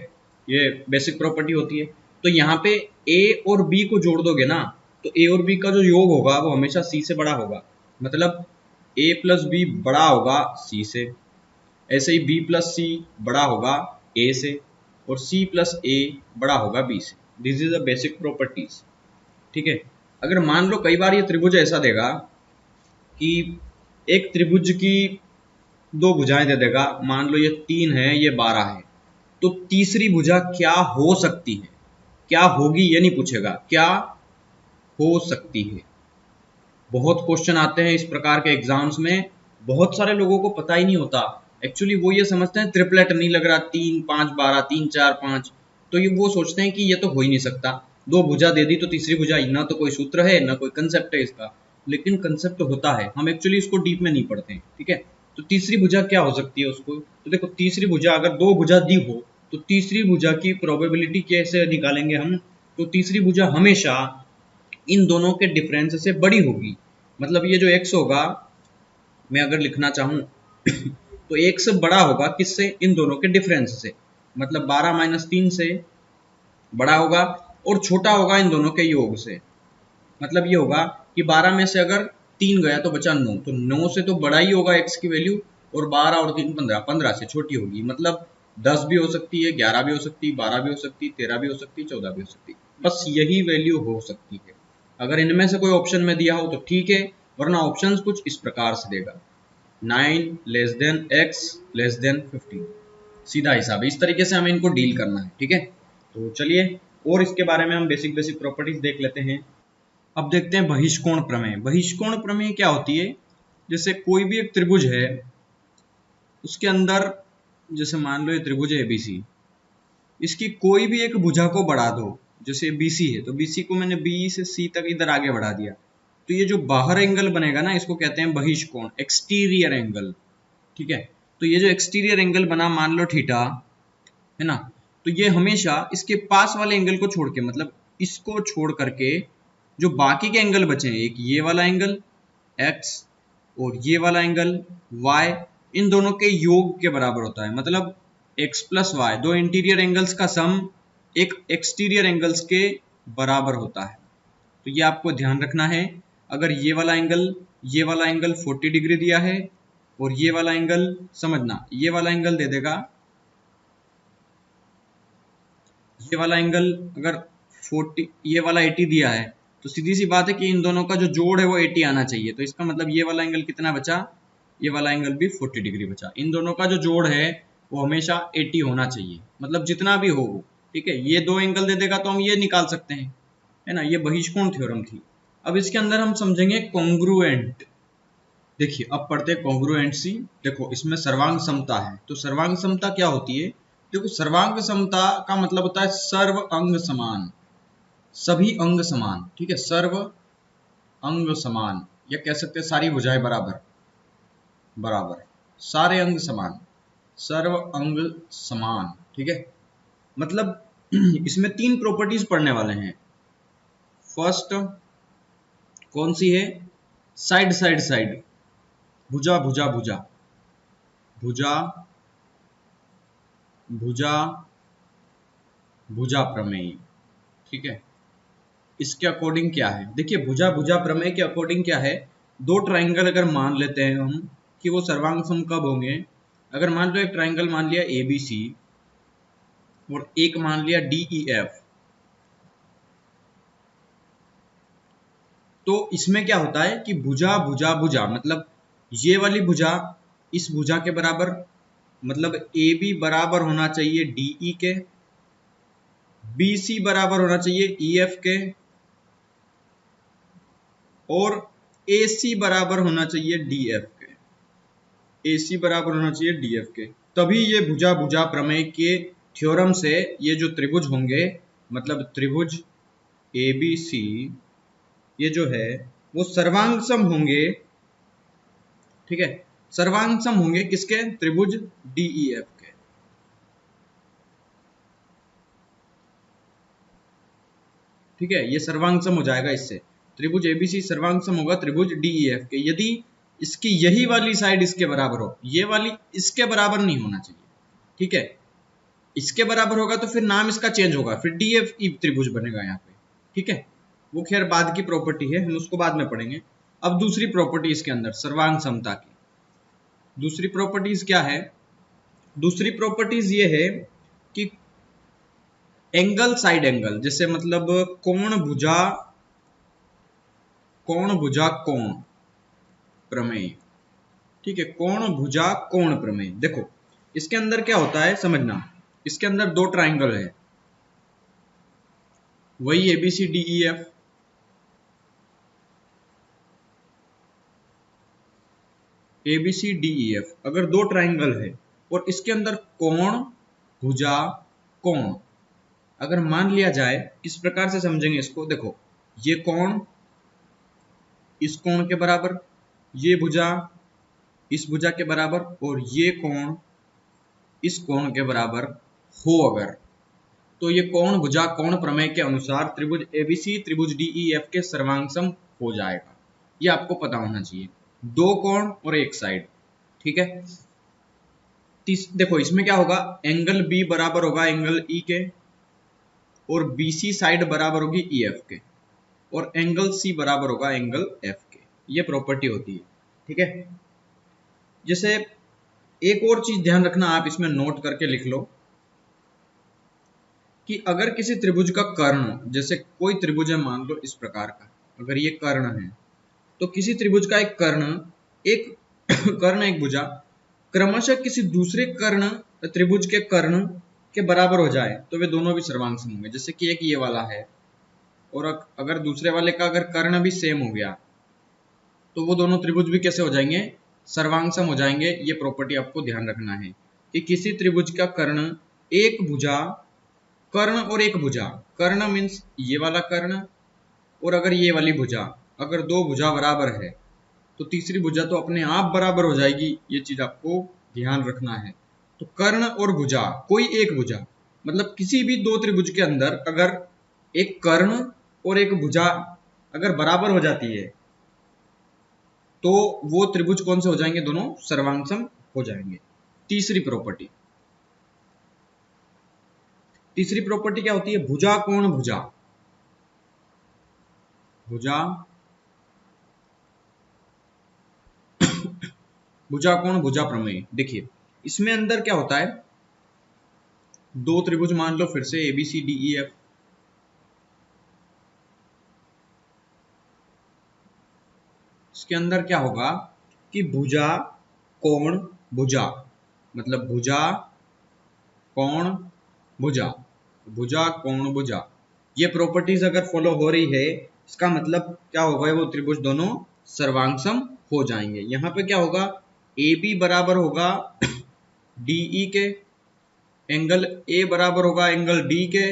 ये बेसिक प्रॉपर्टी होती है। तो यहाँ पे ए और बी को जोड़ दोगे ना, तो ए और बी का जो योग होगा वो हमेशा सी से बड़ा होगा। मतलब ए प्लस बी बड़ा होगा सी से, ऐसे ही बी प्लस सी बड़ा होगा ए से, और सी प्लस ए बड़ा होगा बी से। This is the basic properties, ठीक है। अगर मान लो कई बार ये त्रिभुज ऐसा देगा कि एक त्रिभुज की 2 भुजाएं दे देगा, मान लो ये 3 है, ये 12 है, तो तीसरी भुजा क्या हो सकती है, क्या होगी ये नहीं पूछेगा, क्या हो सकती है। बहुत क्वेश्चन आते हैं इस प्रकार के एग्जाम्स में, बहुत सारे लोगों को पता ही नहीं होता। एक्चुअली वो ये समझते हैं ट्रिपलेट नहीं लग रहा, 3 5 12, 3 4 5, तो ये वो सोचते हैं कि ये तो हो ही नहीं सकता। 2 भुजा दे दी तो तीसरी भुजा, ना तो कोई सूत्र है ना कोई कंसेप्ट है इसका, लेकिन कंसेप्ट होता है, हम एक्चुअली इसको डीप में नहीं पढ़ते हैं, ठीक है। तो तीसरी भुजा क्या हो सकती है उसको, तो देखो तीसरी भुजा अगर 2 भुजा दी हो तो तीसरी भुजा की प्रोबेबिलिटी कैसे निकालेंगे हम, तो तीसरी भुजा हमेशा इन दोनों के डिफरेंस से बड़ी होगी। मतलब ये जो x होगा, मैं अगर लिखना चाहूं तो एक से बड़ा होगा किससे, इन दोनों के डिफरेंस से। मतलब 12 माइनस 3 से बड़ा होगा और छोटा होगा इन दोनों के योग से। मतलब ये होगा कि 12 में से अगर 3 गया तो बचा 9, तो 9 से तो बड़ा ही होगा x की वैल्यू, और 12 और 3 15, 15 से छोटी होगी। मतलब 10 भी हो सकती है, 11 भी हो सकती है, 12 भी हो सकती है, 13 भी हो सकती है, 14 भी हो सकती है, बस यही वैल्यू हो सकती है। अगर इनमें से कोई ऑप्शन में दिया हो तो ठीक है, वरना ऑप्शंस कुछ इस प्रकार से देगा, 9 less than x less than 15, सीधा हिसाब है। इस तरीके से हमें इनको डील करना है, ठीक है। तो चलिए और इसके बारे में हम बेसिक बेसिक प्रॉपर्टीज देख लेते हैं। अब देखते हैं बहिष्कोण प्रमेय। बहिष्कोण प्रमेय क्या होती है, जैसे कोई भी एक त्रिभुज है, उसके अंदर जैसे मान लो ये त्रिभुज है एबीसी, इसकी कोई भी एक भुजा को बढ़ा दो, जैसे बीसी है तो बीसी को मैंने बी से सी तक इधर आगे बढ़ा दिया, तो ये जो बाहर एंगल बनेगा ना, इसको कहते हैं बहिष्कोण, एक्सटीरियर एंगल, ठीक है। तो ये जो एक्सटीरियर एंगल बना, मान लो थीटा है ना, तो ये हमेशा इसके पास वाले एंगल को छोड़ के, मतलब इसको छोड़ करके जो बाकी के एंगल बचे हैं, एक ये वाला एंगल x और ये वाला एंगल y, इन दोनों के योग के बराबर होता है। मतलब x प्लस वाई, दो इंटीरियर एंगल्स का सम एक एक्सटीरियर एंगल्स के बराबर होता है। तो ये आपको ध्यान रखना है। अगर ये वाला एंगल 40 डिग्री दिया है और ये वाला एंगल, समझना ये वाला एंगल दे देगा, ये वाला एंगल अगर 40, ये वाला 80 दिया है, तो सीधी सी बात है कि इन दोनों का जो जोड़ है वो 80 आना चाहिए। तो इसका मतलब ये वाला एंगल कितना बचा, ये वाला एंगल भी 40 डिग्री बचा। इन दोनों का जो जोड़ है वो हमेशा 80 होना चाहिए, मतलब जितना भी हो वो, ठीक है। ये 2 एंगल दे देगा तो हम ये निकाल सकते हैं, है ना। ये बहिष्कोण थ्योरम थी। अब इसके अंदर हम समझेंगे कॉन्ग्रुएंट। देखिए अब पढ़ते हैं कॉन्ग्रुएंसी। देखो इसमें सर्वांग समता है, तो सर्वांग समता क्या होती है? देखो सर्वांग समता का मतलब होता है सर्व अंग समान, सभी अंग समान, ठीक है, सर्व अंग समान, या कह सकते हैं सारी भुजाएं बराबर, बराबर, सारे अंग समान, सर्व अंग समान, ठीक है। मतलब इसमें तीन प्रॉपर्टीज पढ़ने वाले हैं। फर्स्ट कौन सी है? साइड साइड साइड, भुजा भुजा भुजा, भुजा भुजा भुजा प्रमेय, ठीक है। इसके अकॉर्डिंग क्या है? देखिए भुजा भुजा प्रमेय के अकॉर्डिंग क्या है, दो ट्राइंगल अगर मान लेते हैं हम कि वो सर्वांग सम कब होंगे, अगर मान लो एक ट्राइंगल मान लिया ए बी सी और एक मान लिया डी ई एफ, तो इसमें क्या होता है कि भुजा भुजा भुजा मतलब ये वाली भुजा इस भुजा के बराबर, मतलब ए बी बराबर होना चाहिए डी ई के, बी सी बराबर होना चाहिए ई एफ के, और ए सी बराबर होना चाहिए डी एफ के, ए सी बराबर होना चाहिए डी एफ के। तभी ये भुजा भुजा प्रमेय के थ्योरम से ये जो त्रिभुज होंगे, मतलब त्रिभुज ए बी सी, ये जो है वो सर्वांग सम होंगे, ठीक है, सर्वांग सम होंगे किसके? त्रिभुज डी ई एफ के। ठीक है, ये सर्वांग सम हो जाएगा इससे, त्रिभुज एबीसी सर्वांग सम होगा त्रिभुज डी ई एफ के, यदि इसकी यही वाली साइड इसके बराबर हो, ये वाली इसके बराबर नहीं होना चाहिए, ठीक है। इसके बराबर होगा तो फिर नाम इसका चेंज होगा, फिर डी एफ ई त्रिभुज बनेगा यहाँ पे, ठीक है। वो खैर बाद की प्रॉपर्टी है, हम उसको बाद में पढ़ेंगे। अब दूसरी प्रॉपर्टी इसके अंदर सर्वांग समता की, दूसरी प्रॉपर्टीज क्या है? दूसरी प्रॉपर्टीज ये है कि एंगल साइड एंगल, जैसे मतलब कोण भुजा कोण प्रमेय, ठीक है, कोण भुजा कोण प्रमेय। देखो इसके अंदर क्या होता है समझना, इसके अंदर दो ट्राइंगल है, वही ABC D E F, ABC D E F, अगर दो ट्राइंगल है और इसके अंदर कोण भुजा कोण, अगर मान लिया जाए, किस प्रकार से समझेंगे इसको? देखो ये कोण इस कोण के बराबर, ये भुजा इस भुजा के बराबर, और ये कोण इस कोण के बराबर हो अगर, तो ये कोण भुजा कोण प्रमेय के अनुसार त्रिभुज एबीसी त्रिभुज डीईएफ के सर्वांग सम हो जाएगा। ये आपको पता होना चाहिए, दो कोण और एक साइड, ठीक है। देखो इसमें क्या होगा, एंगल बी बराबर होगा एंगल ई के, और बीसी साइड बराबर होगी ई एफ के, और एंगल सी बराबर होगा एंगल एफ के। ये प्रॉपर्टी होती है, ठीक है। जैसे एक और चीज ध्यान रखना, आप इसमें नोट करके लिख लो कि अगर किसी त्रिभुज का कर्ण, जैसे कोई त्रिभुज है मान लो इस प्रकार का, अगर ये कर्ण है, तो किसी त्रिभुज का एक कर्ण, एक कर्ण एक भुजा क्रमशः किसी दूसरे कर्ण त्रिभुज के कर्ण के बराबर हो जाए तो वे दोनों भी सर्वांग सम होंगे। जैसे कि एक ये वाला है और अगर दूसरे वाले का अगर कर्ण भी सेम हो गया तो वो दोनों त्रिभुज भी कैसे हो जाएंगे? सर्वांग सम हो जाएंगे। ये प्रॉपर्टी आपको ध्यान रखना है कि किसी त्रिभुज का कर्ण एक भुजा, कर्ण और एक भुजा, कर्ण मीन्स ये वाला कर्ण, और अगर ये वाली भुजा, अगर दो भुजा बराबर है तो तीसरी भुजा तो अपने आप बराबर हो जाएगी। ये चीज आपको ध्यान रखना है। तो कर्ण और भुजा, कोई एक भुजा, मतलब किसी भी दो त्रिभुज के अंदर अगर एक कर्ण और एक भुजा अगर बराबर हो जाती है तो वो त्रिभुज कौन से हो जाएंगे? दोनों सर्वांग सम हो जाएंगे। तीसरी प्रॉपर्टी, तीसरी प्रॉपर्टी क्या होती है? भुजा कोण भुजा, भुजा भुजा कोण भुजा प्रमेय। देखिए इसमें अंदर क्या होता है, दो त्रिभुज मान लो फिर से एबीसी डी ई एफ, इसके अंदर क्या होगा कि भुजा कोण भुजा, मतलब भुजा कोण भुजा, भुजा कोण भुजा, ये प्रॉपर्टीज अगर फॉलो हो रही है इसका मतलब क्या होगा? वो त्रिभुज दोनों सर्वांग सम हो जाएंगे। यहाँ पे क्या होगा, ए बी बराबर होगा डीई के, एंगल ए बराबर होगा एंगल डी के,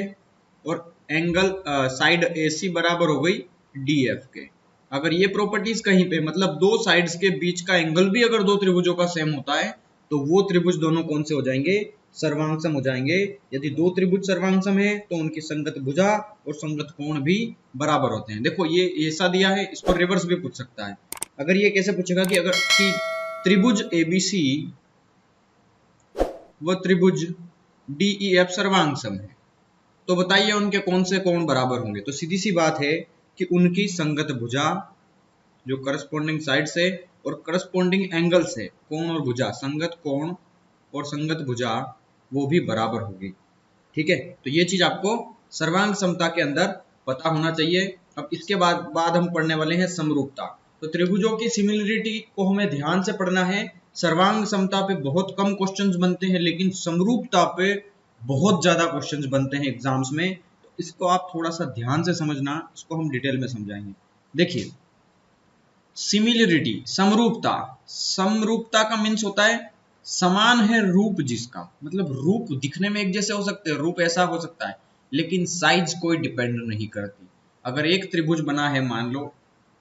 और एंगल साइड AC बराबर हो गई DF के। अगर ये प्रॉपर्टीज कहीं पे मतलब दो साइड्स के बीच का एंगल भी अगर दो त्रिभुजों का सेम होता है तो वो त्रिभुज दोनों कौन से हो जाएंगे, सर्वांगसम हो जाएंगे। यदि दो त्रिभुज सर्वांगसम है तो उनकी संगत भुजा और संगत कोण भी बराबर होते हैं। देखो ये ऐसा दिया है, इसको रिवर्स भी पूछ सकता है। अगर ये कैसे पूछेगा कि अगर कि त्रिभुज ABC व त्रिभुज DEF सर्वांगसम है तो बताइए उनके कौन से कोण बराबर होंगे। तो सीधी सी बात है कि उनकी संगत भुजा जो करस्पॉन्डिंग साइड से और करस्पॉन्डिंग एंगल से कोण और भुजा, संगत कोण और संगत भुजा वो भी बराबर होगी। ठीक है, तो ये चीज आपको सर्वांग समता के अंदर पता होना चाहिए। अब इसके बाद हम पढ़ने वाले हैं समरूपता। तो त्रिभुजों की सिमिलरिटी को हमें ध्यान से पढ़ना है। सर्वांग समता पे बहुत कम क्वेश्चंस बनते हैं, लेकिन समरूपता पे बहुत ज्यादा क्वेश्चंस बनते हैं एग्जाम्स में। तो इसको आप थोड़ा सा ध्यान से समझना, इसको हम डिटेल में समझाएंगे। देखिए सिमिलरिटी, समरूपता, समरूपता का मीन्स होता है समान है रूप जिसका, मतलब रूप दिखने में एक जैसे हो सकते हैं, रूप ऐसा हो सकता है, लेकिन साइज कोई डिपेंड नहीं करती। अगर एक त्रिभुज बना है मान लो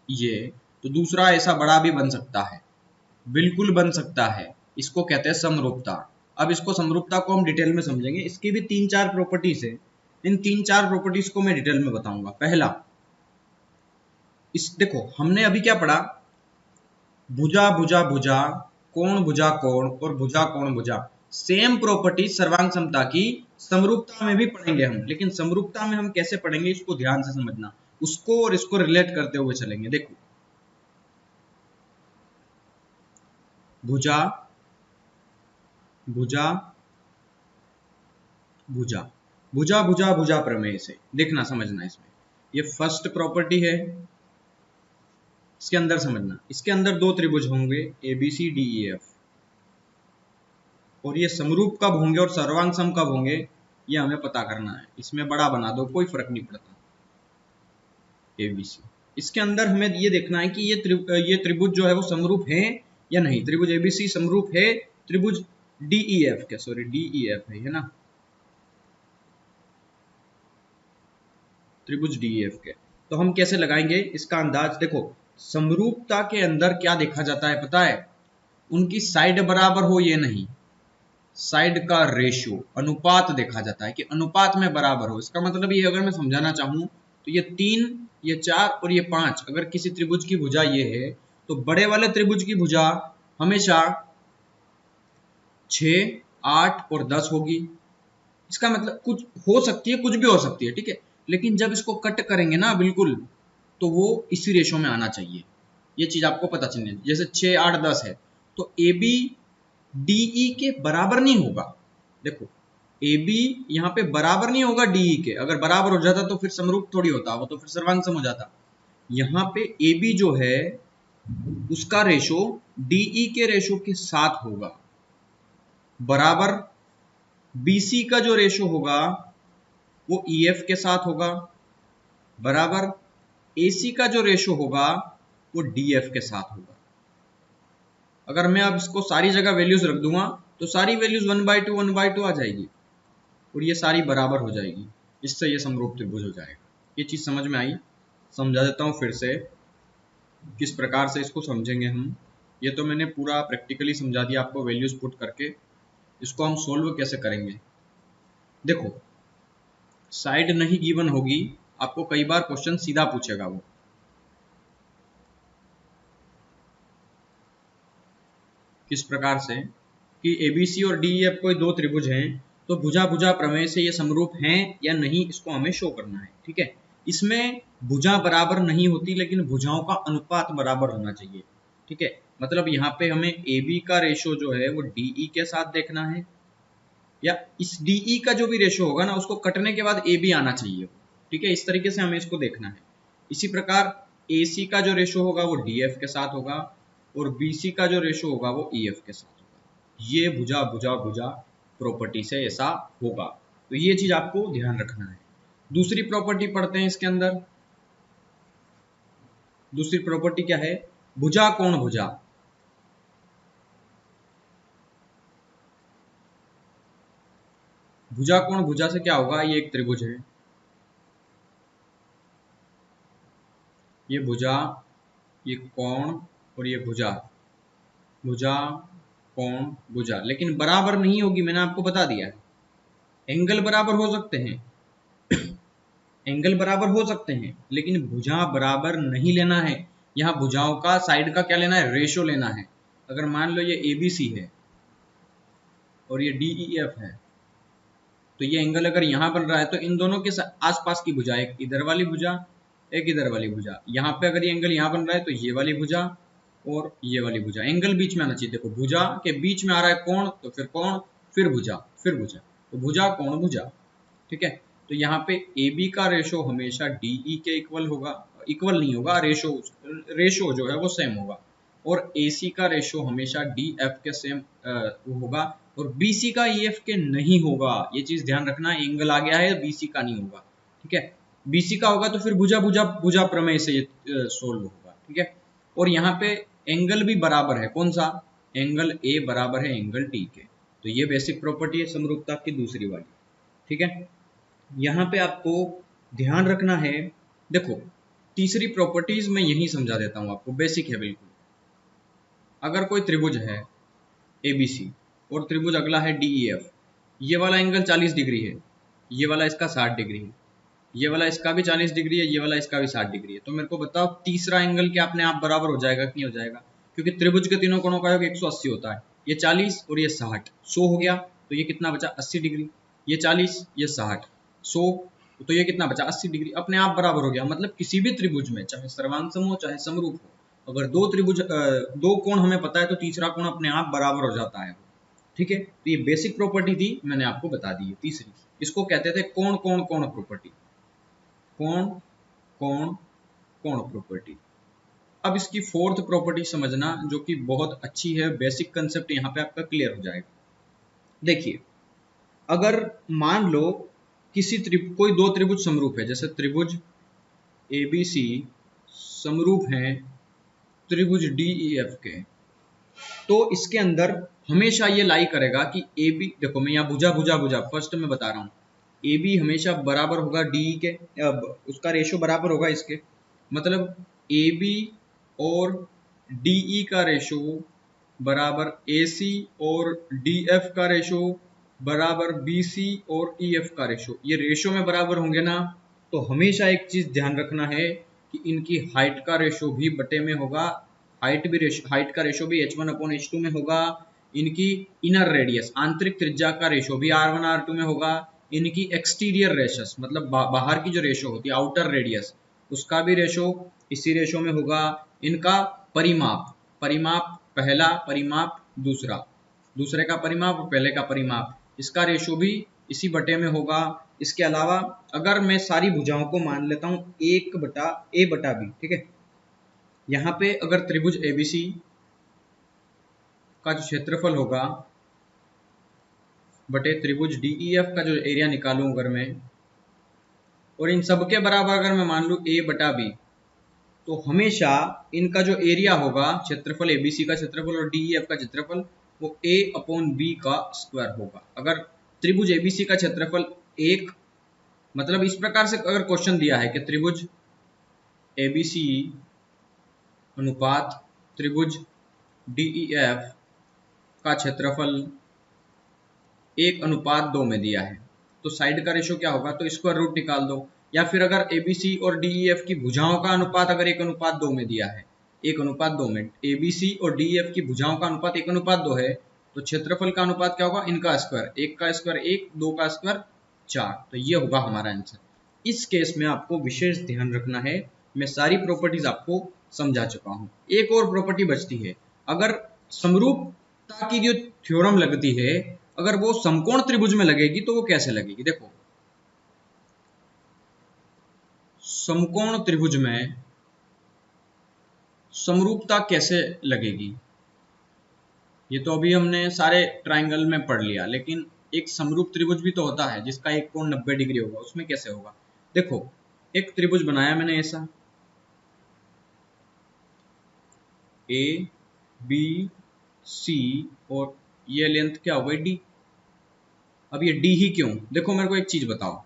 ये, तो दूसरा ऐसा बड़ा भी बन सकता है, बिल्कुल बन सकता है। इसको कहते हैं समरूपता। अब इसको समरूपता को हम डिटेल में समझेंगे। इसकी भी 3-4 प्रॉपर्टीज है। इन 3-4 प्रॉपर्टीज को मैं डिटेल में बताऊंगा। पहला, इस देखो हमने अभी क्या पढ़ा, भुजा भुजा भुजा, कोण भुजा कोण और भुजा कोण भुजा। सेम प्रॉपर्टी सर्वांग समता की समरूपता में भी पढ़ेंगे हम, लेकिन समरूपता में हम कैसे पढ़ेंगे इसको ध्यान से समझना, उसको और इसको रिलेट करते हुए चलेंगे। देखो भुजा भुजा भुजा, भुजा भुजा भुजा प्रमेय से देखना समझना। इसमें ये फर्स्ट प्रॉपर्टी है, इसके अंदर समझना, इसके अंदर दो त्रिभुज होंगे ABCDEF, और ये समरूप कब होंगे और सर्वांग सम कब होंगे ये हमें पता करना है। इसमें बड़ा बना दो कोई फर्क नहीं पड़ता, ABC। इसके अंदर हमें ये देखना है कि ये त्रिभुज जो है वो समरूप है या नहीं। त्रिभुज ABC समरूप है त्रिभुज DEF के, सॉरी DEF है ना, त्रिभुज DEF के। तो हम कैसे लगाएंगे इसका अंदाज। देखो समरूपता के अंदर क्या देखा जाता है पता है, उनकी साइड बराबर हो ये नहीं, साइड का रेशियो, अनुपात देखा जाता है कि अनुपात में बराबर हो। इसका मतलब ये अगर मैं समझाना चाहूं तो ये 3, ये 4 और ये 5, अगर किसी त्रिभुज की भुजा ये है तो बड़े वाले त्रिभुज की भुजा हमेशा 6, 8 और 10 होगी। इसका मतलब कुछ हो सकती है, कुछ भी हो सकती है, ठीक है, लेकिन जब इसको कट करेंगे ना बिल्कुल तो वो इसी रेशो में आना चाहिए। ये चीज आपको पता चलनी है। जैसे 6, 8, 10 है तो AB DE के बराबर नहीं होगा। देखो AB यहाँ पे बराबर नहीं होगा DE के, अगर बराबर हो जाता तो फिर समरूप थोड़ी होता, वो तो फिर सर्वांगसम हो जाता। यहाँ पे AB जो है उसका रेशो DE के रेशो के साथ होगा, बराबर BC का जो रेशो होगा वो EF के साथ होगा, बराबर AC का जो रेशो होगा वो DF के साथ होगा। अगर मैं अब इसको सारी जगह वैल्यूज रख दूंगा तो सारी वैल्यूज 1/2 1/2 आ जाएगी और ये सारी बराबर हो जाएगी, इससे ये समरूप त्रिभुज हो जाएगा। ये चीज समझ में आई? समझा देता हूँ फिर से किस प्रकार से इसको समझेंगे हम। ये तो मैंने पूरा प्रैक्टिकली समझा दिया आपको वैल्यूज पुट करके। इसको हम सोल्व कैसे करेंगे। देखो साइड नहीं गिवन होगी, आपको कई बार क्वेश्चन सीधा पूछेगा वो। किस प्रकार से कि ABC और DEF कोई दो त्रिभुज हैं तो भुजा भुजा प्रमेय से ये समरूप हैं या नहीं इसको हमें शो करना है। ठीक है, इसमें भुजा बराबर नहीं होती लेकिन भुजाओं का अनुपात बराबर होना चाहिए। ठीक है, मतलब यहाँ पे हमें AB का रेशो जो है वो DE के साथ देखना है, या इस DE का जो भी रेशो होगा ना उसको कटने के बाद AB आना चाहिए। ठीक है, इस तरीके से हमें इसको देखना है। इसी प्रकार AC का जो रेशो होगा वो DF के साथ होगा और BC का जो रेशो होगा वो EF के साथ होगा। ये भुजा भुजा भुजा प्रॉपर्टी से ऐसा होगा, तो ये चीज आपको ध्यान रखना है। दूसरी प्रॉपर्टी पढ़ते हैं इसके अंदर। दूसरी प्रॉपर्टी क्या है, भुजा कोण भुजा, भुजा कोण भुजा से क्या होगा, ये एक त्रिभुज है, ये भुजा, ये कोण और ये भुजा, भुजा कोण भुजा, लेकिन बराबर नहीं होगी, मैंने आपको बता दिया है। एंगल बराबर हो सकते हैं, एंगल बराबर हो सकते हैं, लेकिन भुजा बराबर नहीं लेना है। यहाँ भुजाओं का साइड का क्या लेना है, रेशो लेना है। अगर मान लो ये ABC है और ये DEF है, तो ये एंगल अगर यहाँ बन रहा है तो इन दोनों के आसपास की भुजा, एक इधर वाली भुजा, एक इधर वाली भुजा, यहाँ पे अगर ये एंगल यहाँ बन रहा है तो ये वाली भुजा और ये वाली भुजा, एंगल बीच में आना चाहिए। देखो भुजा के बीच में आ रहा है कोण, तो फिर कोण, फिर भुजा, फिर भुजा, तो भुजा कोण भुजा, ठीक है। तो यहाँ पे AB का रेशो हमेशा DE के इक्वल होगा, इक्वल नहीं होगा, रेशो जो है वो सेम होगा। और AC का रेशो हमेशा DF के सेम होगा, और BC का EF के नहीं होगा। ये चीज ध्यान रखना, एंगल आ गया है, BC का नहीं होगा, ठीक है। BC का होगा तो फिर भुजा भुजा भुजा प्रमेय से ये सोल्व होगा, ठीक है। और यहाँ पे एंगल भी बराबर है, कौन सा, एंगल A बराबर है एंगल T के। तो ये बेसिक प्रॉपर्टी है समरूपता की दूसरी वाली, ठीक है। यहाँ पे आपको ध्यान रखना है, देखो तीसरी प्रॉपर्टीज मैं यही समझा देता हूँ आपको, बेसिक है बिल्कुल। अगर कोई त्रिभुज है ABC और त्रिभुज अगला है DEF, ये वाला एंगल 40 डिग्री है, ये वाला इसका 60 डिग्री है, ये वाला इसका भी 40 डिग्री है, ये वाला इसका भी 60 डिग्री है, तो मेरे को बताओ तीसरा एंगल क्या अपने आप बराबर हो जाएगा कि नहीं हो जाएगा, क्योंकि त्रिभुज के तीनों कोणों का योग 180 होता है। ये 40 और ये 60, 100 हो गया, तो ये कितना बचा 80 डिग्री, ये 40 ये 60, 100, तो ये कितना बचा 80 डिग्री, अपने आप बराबर हो गया। मतलब किसी भी त्रिभुज में, चाहे सर्वांग हो चाहे समरूप हो, अगर दो कोण हमें पता है तो तीसरा कोण अपने आप बराबर हो जाता है, ठीक है। तो ये बेसिक प्रॉपर्टी थी, मैंने आपको बता दी है तीसरी, इसको कहते थे कोण कोण कोण प्रॉपर्टी, कोण कोण कोण प्रॉपर्टी। अब इसकी फोर्थ प्रॉपर्टी समझना, जो कि बहुत अच्छी है, बेसिक कंसेप्ट यहाँ पे आपका क्लियर हो जाएगा। देखिए अगर मान लो कोई दो त्रिभुज समरूप है, जैसे त्रिभुज ABC समरूप है त्रिभुज DEF के, तो इसके अंदर हमेशा ये लाई करेगा कि AB, देखो मैं यहाँ भुजा भुजा भुजा फर्स्ट में बता रहा हूँ, AB हमेशा बराबर होगा DE के, उसका रेशो बराबर होगा इसके, मतलब AB और DE का रेशो बराबर AC और DF का रेशो बराबर BC और EF का रेशो। ये रेशो में बराबर होंगे ना, तो हमेशा एक चीज ध्यान रखना है कि इनकी हाइट का रेशो भी बटे में होगा, हाइट का रेशो भी H1/H2 में होगा, इनकी इनर रेडियस आंतरिक त्रिज्या का रेशो भी R1/R2 में होगा, इनकी एक्सटीरियर रेशस मतलब बाहर की जो रेशो होती है आउटर रेडियस, उसका भी रेशो इसी रेशो में होगा। इनका परिमाप, परिमाप पहला, परिमाप दूसरा, दूसरे का परिमाप और पहले का परिमाप, इसका रेशो भी इसी बटे में होगा। इसके अलावा अगर मैं सारी भुजाओं को मान लेता हूं 1/A/B, ठीक है। यहाँ पे अगर त्रिभुज ABC का जो क्षेत्रफल होगा बटे त्रिभुज DEF का जो एरिया निकालूं अगर मैं, और इन सबके बराबर अगर मैं मान लूं A/B, तो हमेशा इनका जो एरिया होगा, क्षेत्रफल ABC का क्षेत्रफल और DEF का क्षेत्रफल, वो A/B का स्क्वायर होगा। अगर त्रिभुज ABC का क्षेत्रफल एक, मतलब इस प्रकार से अगर क्वेश्चन दिया है कि त्रिभुज ABC अनुपात त्रिभुज DEF का क्षेत्रफल 1/2 में दिया है, तो साइड का रेशो क्या होगा, तो स्क्वायर रूट निकाल दो। या फिर अगर ABC और DEF की भुजाओं का अनुपात अगर 1/2 में दिया है, 1/2 में ABC और DEF की भुजाओं का अनुपात 1/2 है, तो क्षेत्रफल का अनुपात क्या होगा, इनका स्क्वायर, 1 का स्क्वायर 1, 2 का स्क्वायर 4, तो ये होगा हमारा आंसर। इस केस में आपको विशेष ध्यान रखना है, मैं सारी प्रॉपर्टीज आपको समझा चुका हूं। एक और प्रॉपर्टी बचती है, अगर समरूपता की जो थ्योरम लगती है, अगर वो समकोण त्रिभुज में लगेगी तो वो कैसे लगेगी। देखो समकोण त्रिभुज में समरूपता कैसे लगेगी, ये तो अभी हमने सारे ट्रायंगल में पढ़ लिया, लेकिन एक समरूप त्रिभुज भी तो होता है जिसका एक कोण 90 डिग्री होगा, उसमें कैसे होगा। देखो एक त्रिभुज बनाया मैंने ऐसा, ए बी सी और ये लेंथ क्या हो गई डी। अब ये डी ही क्यों, देखो मेरे को एक चीज बताओ,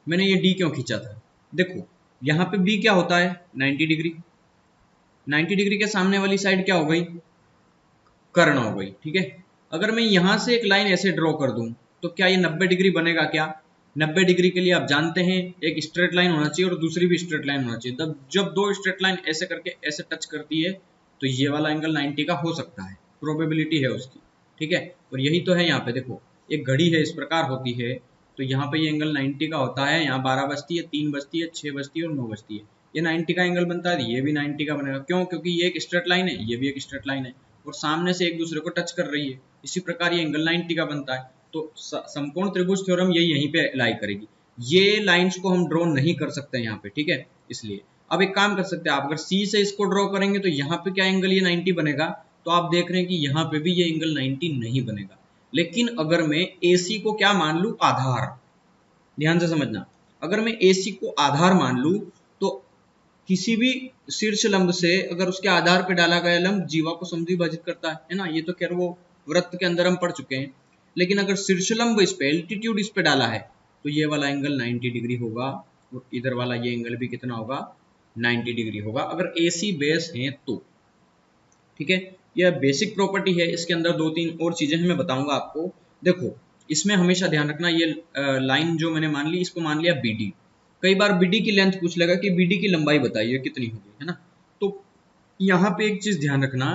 मैंने ये डी क्यों खींचा था। देखो यहाँ पे बी क्या होता है 90 डिग्री, 90 डिग्री के सामने वाली साइड क्या हो गई, कर्ण हो गई, ठीक है। अगर मैं यहां से एक लाइन ऐसे ड्रॉ कर दूं तो क्या ये 90 डिग्री बनेगा क्या। 90 डिग्री के लिए आप जानते हैं एक स्ट्रेट लाइन होना चाहिए और दूसरी भी स्ट्रेट लाइन होना चाहिए। तब जब दो स्ट्रेट लाइन ऐसे करके ऐसे टच करती है तो ये वाला एंगल 90 का हो सकता है, प्रोबेबिलिटी है उसकी, ठीक है। और यही तो है यहाँ पे, देखो एक घड़ी है इस प्रकार होती है, तो यहाँ पे ये एंगल 90 का होता है, यहाँ 12 बजती है, 3 बजती है, 6 बजती है और 9 बजती है, ये 90 का एंगल बनता है, ये भी 90 का बनेगा। क्यों, क्योंकि ये एक स्ट्रेट लाइन है, ये भी एक स्ट्रेट लाइन है और सामने से एक दूसरे को टच कर रही है, इसी प्रकार ये एंगल 90 का बनता है। तो समकोण त्रिभुज थ्योरम ये यहीं पे अप्लाई करेगी। ये लाइंस को हम ड्रॉ नहीं कर सकते यहाँ पे, ठीक है। इसलिए अब एक काम कर सकते हैं आप, अगर सी से इसको ड्रॉ करेंगे तो यहाँ पे क्या एंगल ये 90 बनेगा, तो आप देख रहे हैं कि यहाँ पे भी ये एंगल 90 नहीं बनेगा। लेकिन अगर मैं AC को क्या मान लूं, आधार, ध्यान से समझना, अगर मैं AC को आधार मान लूं तो किसी भी शीर्ष लंब से अगर उसके आधार पे डाला गया लंब जीवा को समद्विभाजित करता है ना, ये तो खैर वो वृत्त के अंदर हम पढ़ चुके हैं। लेकिन अगर शीर्ष लंब इस पे, एल्टीट्यूड इस पे डाला है तो ये वाला एंगल 90 डिग्री होगा और इधर वाला ये एंगल भी कितना होगा, 90 डिग्री होगा, अगर AC बेस है तो, ठीक है। यह बेसिक प्रॉपर्टी है, इसके अंदर दो तीन और चीजें हैं मैं बताऊंगा आपको। देखो इसमें हमेशा ध्यान रखना, ये लाइन जो मैंने मान ली इसको मान लिया BD, कई बार BD की लेंथ पूछ लेगा कि BD की लंबाई बताइए कितनी होगी, है ना। तो यहाँ पे एक चीज ध्यान रखना,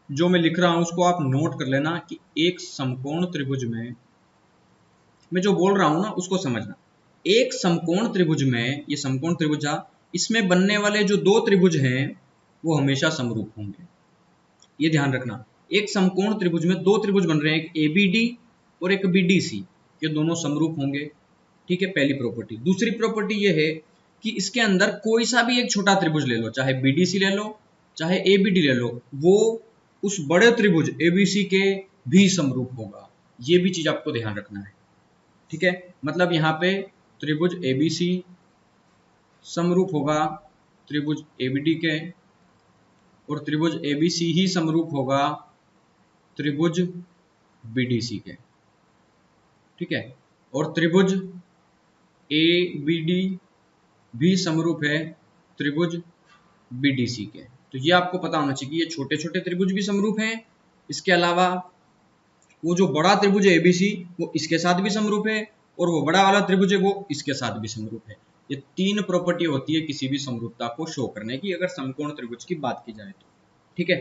जो मैं लिख रहा हूं उसको आप नोट कर लेना कि एक समकोण त्रिभुज में, मैं जो बोल रहा हूं ना उसको समझना। एक समकोण त्रिभुज में, ये समकोण त्रिभुज, इसमें बनने वाले जो दो त्रिभुज हैं वो हमेशा समरूप होंगे, ये ध्यान रखना। एक समकोण त्रिभुज में दो त्रिभुज बन रहे हैं, एक ABD और एक BDC, ये दोनों समरूप होंगे, ठीक है, पहली प्रॉपर्टी। दूसरी प्रॉपर्टी ये है कि इसके अंदर कोई सा भी एक छोटा त्रिभुज ले लो, चाहे BDC ले लो चाहे ABD ले लो, वो उस बड़े त्रिभुज ABC के भी समरूप होगा, ये भी चीज आपको ध्यान रखना है, ठीक है। मतलब यहाँ पे त्रिभुज ABC समरूप होगा त्रिभुज ABD के और त्रिभुज ABC ही समरूप होगा त्रिभुज BDC के, ठीक है। और त्रिभुज ABD भी समरूप है त्रिभुज BDC के। तो ये आपको पता होना चाहिए कि ये छोटे छोटे त्रिभुज भी समरूप हैं, इसके अलावा वो जो बड़ा त्रिभुज है ABC वो इसके साथ भी समरूप है और वो बड़ा वाला त्रिभुज है वो इसके साथ भी समरूप है। ये तीन प्रॉपर्टी होती है किसी भी समरूपता को शो करने की, अगर समकोण त्रिभुज की बात की जाए तो, ठीक है।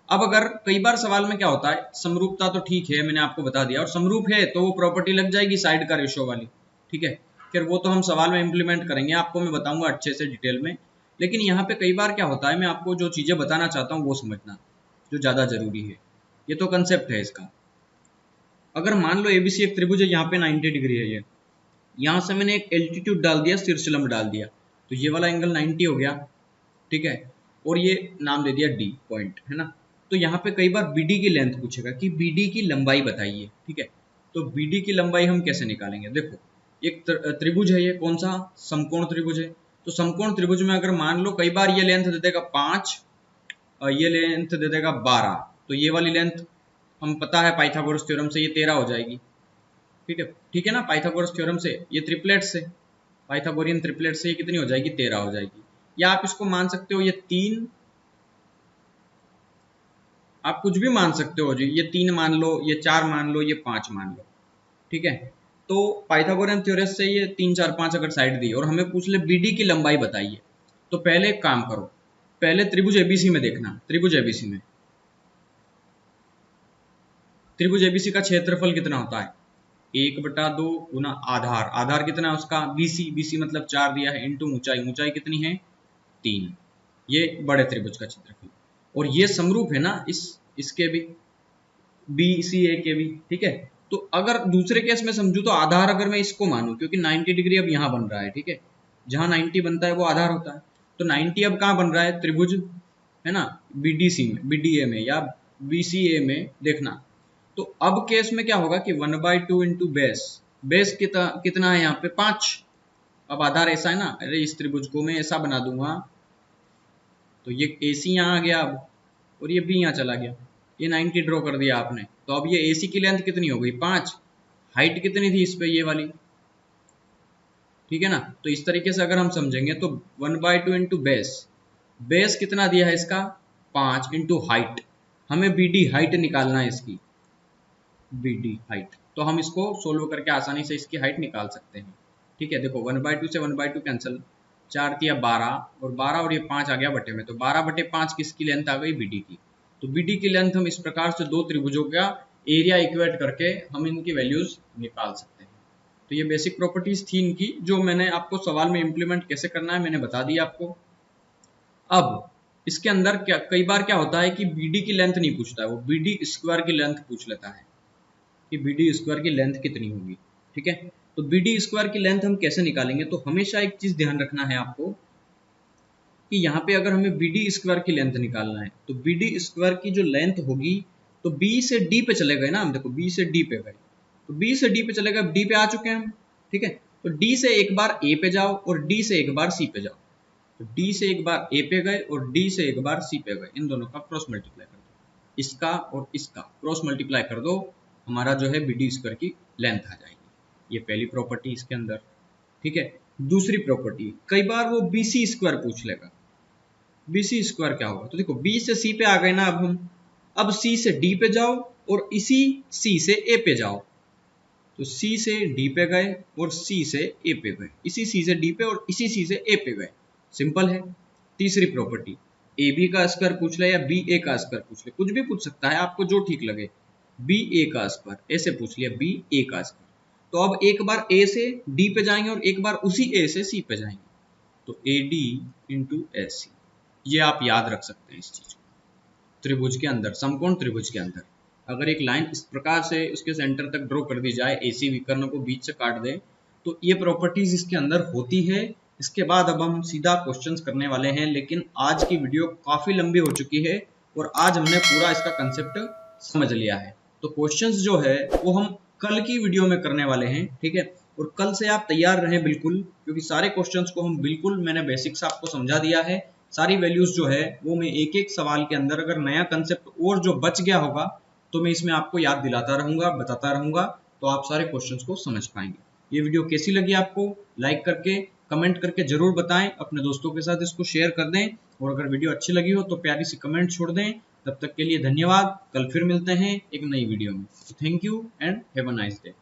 अब अगर कई बार सवाल में क्या होता है, समरूपता तो ठीक है मैंने आपको बता दिया, और समरूप है तो वो प्रॉपर्टी लग जाएगी साइड का रेशो वाली, ठीक है। फिर वो तो हम सवाल में इंप्लीमेंट करेंगे, आपको मैं बताऊंगा अच्छे से डिटेल में। लेकिन यहाँ पे कई बार क्या होता है, मैं आपको जो चीजें बताना चाहता हूँ वो समझना, जो ज्यादा जरूरी है, ये तो कंसेप्ट है इसका। अगर मान लो ABC एक त्रिभुज है, यहाँ पे 90 डिग्री है, ये यहाँ से मैंने एक एल्टीट्यूड डाल दिया, शीर्ष लंब डाल दिया, तो ये वाला एंगल 90 हो गया, ठीक है। और ये नाम दे दिया D पॉइंट, है ना। तो यहाँ पे कई बार BD की लेंथ पूछेगा कि BD की लंबाई बताइए, ठीक है। तो BD की लंबाई हम कैसे निकालेंगे, देखो एक त्रिभुज है, ये कौन सा, समकोण त्रिभुज है। तो समकोण त्रिभुज में अगर मान लो कई बार ये लेंथ दे देगा 5 और ये लेंथ दे देगा 12, तो ये वाली लेंथ हम पता है पाइथागोरस थ्योरम से ये 13 हो जाएगी, ठीक है, ठीक है ना। पाइथागोरस थ्योरम से ये ट्रिपलेट से, पाइथागोरियन ट्रिपलेट से ये कितनी हो जाएगी, 13 हो जाएगी। या आप इसको मान सकते हो ये 3, आप कुछ भी मान सकते हो जी, ये 3 मान लो, ये 4 मान लो, ये 5 मान लो, ठीक है। तो पाइथागोरियन थ्योरम से ये 3 4 5 अगर साइड दी और हमें पूछ ले BD की लंबाई बताइए, तो पहले एक काम करो, पहले त्रिभुज ABC में देखना, त्रिभुज ABC में, त्रिभुज ABC का क्षेत्रफल कितना होता है, 1/2 गुना आधार, आधार कितना है उसका BC मतलब 4 दिया है, इंटू ऊंचाई, ऊंचाई कितनी है 3, ये बड़े त्रिभुज का क्षेत्रफल। और ये समरूप है ना इसके भी, BCA के भी, ठीक है। तो अगर दूसरे केस में समझू तो आधार अगर मैं इसको मानूं, क्योंकि 90 डिग्री अब यहाँ बन रहा है, ठीक है, जहां 90 बनता है वो आधार होता है, तो 90 अब कहाँ बन रहा है, त्रिभुज है ना BDC में, BDA में या BCA में देखना। तो अब केस में क्या होगा कि 1/2 इंटू बेस, बेस कितना है यहाँ पे 5, अब आधार ऐसा है ना, अरे इस त्रिभुज को मैं ऐसा बना दूंगा तो ये AC यहाँ आ गया अब, और ये B यहाँ चला गया, ये 90 ड्रॉ कर दिया आपने। तो अब ये AC की लेंथ कितनी हो गई 5, हाइट कितनी थी इस पे ये वाली, ठीक है ना। तो इस तरीके से अगर हम समझेंगे तो 1/2 इंटू बेस, बेस कितना दिया है इसका 5 इंटू हाइट, हमें BD हाइट निकालना है इसकी, BD हाइट। तो हम इसको सोल्व करके आसानी से इसकी हाइट निकाल सकते हैं, ठीक है। देखो 1/2 से 1/2 कैंसिल, 4 तिया 12 और 12 और ये 5 आ गया बटे में, तो 12/5 किसकी लेंथ आ गई BD की। तो BD की लेंथ हम इस प्रकार से दो त्रिभुजों का एरिया इक्वेट करके हम इनकी वैल्यूज निकाल सकते हैं। तो ये बेसिक प्रॉपर्टीज थी इनकी, जो मैंने आपको सवाल में इंप्लीमेंट कैसे करना है मैंने बता दिया आपको। अब इसके अंदर क्या कई बार क्या होता है कि BD की लेंथ नहीं पूछता है, वो BD स्क्वायर की लेंथ पूछ लेता है कि BD स्क्वायर की लेंथ कितनी होगी, ठीक है। तो BD स्क्वायर की लेंथ हम कैसे निकालेंगे, तो हमेशा एक चीज ध्यान रखना है आपको कि यहाँ पे अगर हमें BD स्क्वायर की लेंथ निकालना है तो BD स्क्वायर की जो लेंथ होगी तो B से D पे चले गए ना हम, देखो B से D पे गए, तो B से D पे चले गए, D पे आ चुके हैं हम, ठीक है। तो D से एक बार A पे जाओ और D से एक बार C पे जाओ, तो D से एक बार A पे गए और D से एक बार C पे गए, इन दोनों का क्रॉस मल्टीप्लाई कर दो, इसका और इसका क्रॉस मल्टीप्लाई कर दो, हमारा जो है BD स्क्वायर की लेंथ आ जाएगी। ये पहली प्रॉपर्टी इसके अंदर, ठीक है। दूसरी प्रॉपर्टी, कई बार वो BC स्क्वायर पूछ लेगा, BC स्क्वायर क्या होगा, तो देखो B से C पे आ गए ना अब हम, अब C से D पे जाओ और इसी C से A पे जाओ, तो C से D पे गए और C से A पे गए, इसी C से D पे और इसी C से A पे गए, सिंपल है। तीसरी प्रॉपर्टी, AB का स्क्वायर पूछ ले या BA का स्क्वायर पूछ ले, कुछ भी पूछ सकता है आपको जो ठीक लगे, BA का स्क्वायर ऐसे पूछ लिया, BA का स्क्वायर। तो अब एक बार A से D पे जाएंगे और एक बार उसी A से C पे जाएंगे, तो AD इंटू AC, ये आप याद रख सकते हैं इस चीज को। त्रिभुज के अंदर, समकोण त्रिभुज के अंदर अगर एक लाइन इस प्रकार से उसके सेंटर तक ड्रॉ कर दी जाए, AC विकर्ण को बीच से काट दे, तो ये प्रॉपर्टीज इसके अंदर होती है। इसके बाद अब हम सीधा क्वेश्चंस करने वाले हैं, लेकिन आज की वीडियो काफी लंबी हो चुकी है और आज हमने पूरा इसका कंसेप्ट समझ लिया है। तो क्वेश्चंस जो है वो हम कल की वीडियो में करने वाले हैं, ठीक है। और कल से आप तैयार रहें बिल्कुल, क्योंकि सारे क्वेश्चंस को हम बिल्कुल मैंने बेसिक्स आपको समझा दिया है, सारी वैल्यूज जो है वो मैं एक एक सवाल के अंदर अगर नया कंसेप्ट और जो बच गया होगा तो मैं इसमें आपको याद दिलाता रहूंगा, बताता रहूंगा, तो आप सारे क्वेश्चंस को समझ पाएंगे। ये वीडियो कैसी लगी आपको, लाइक करके कमेंट करके जरूर बताएं, अपने दोस्तों के साथ इसको शेयर कर दें, और अगर वीडियो अच्छी लगी हो तो प्यारी सी कमेंट छोड़ दें। तब तक के लिए धन्यवाद, कल फिर मिलते हैं एक नई वीडियो में। Thank you and have a nice day.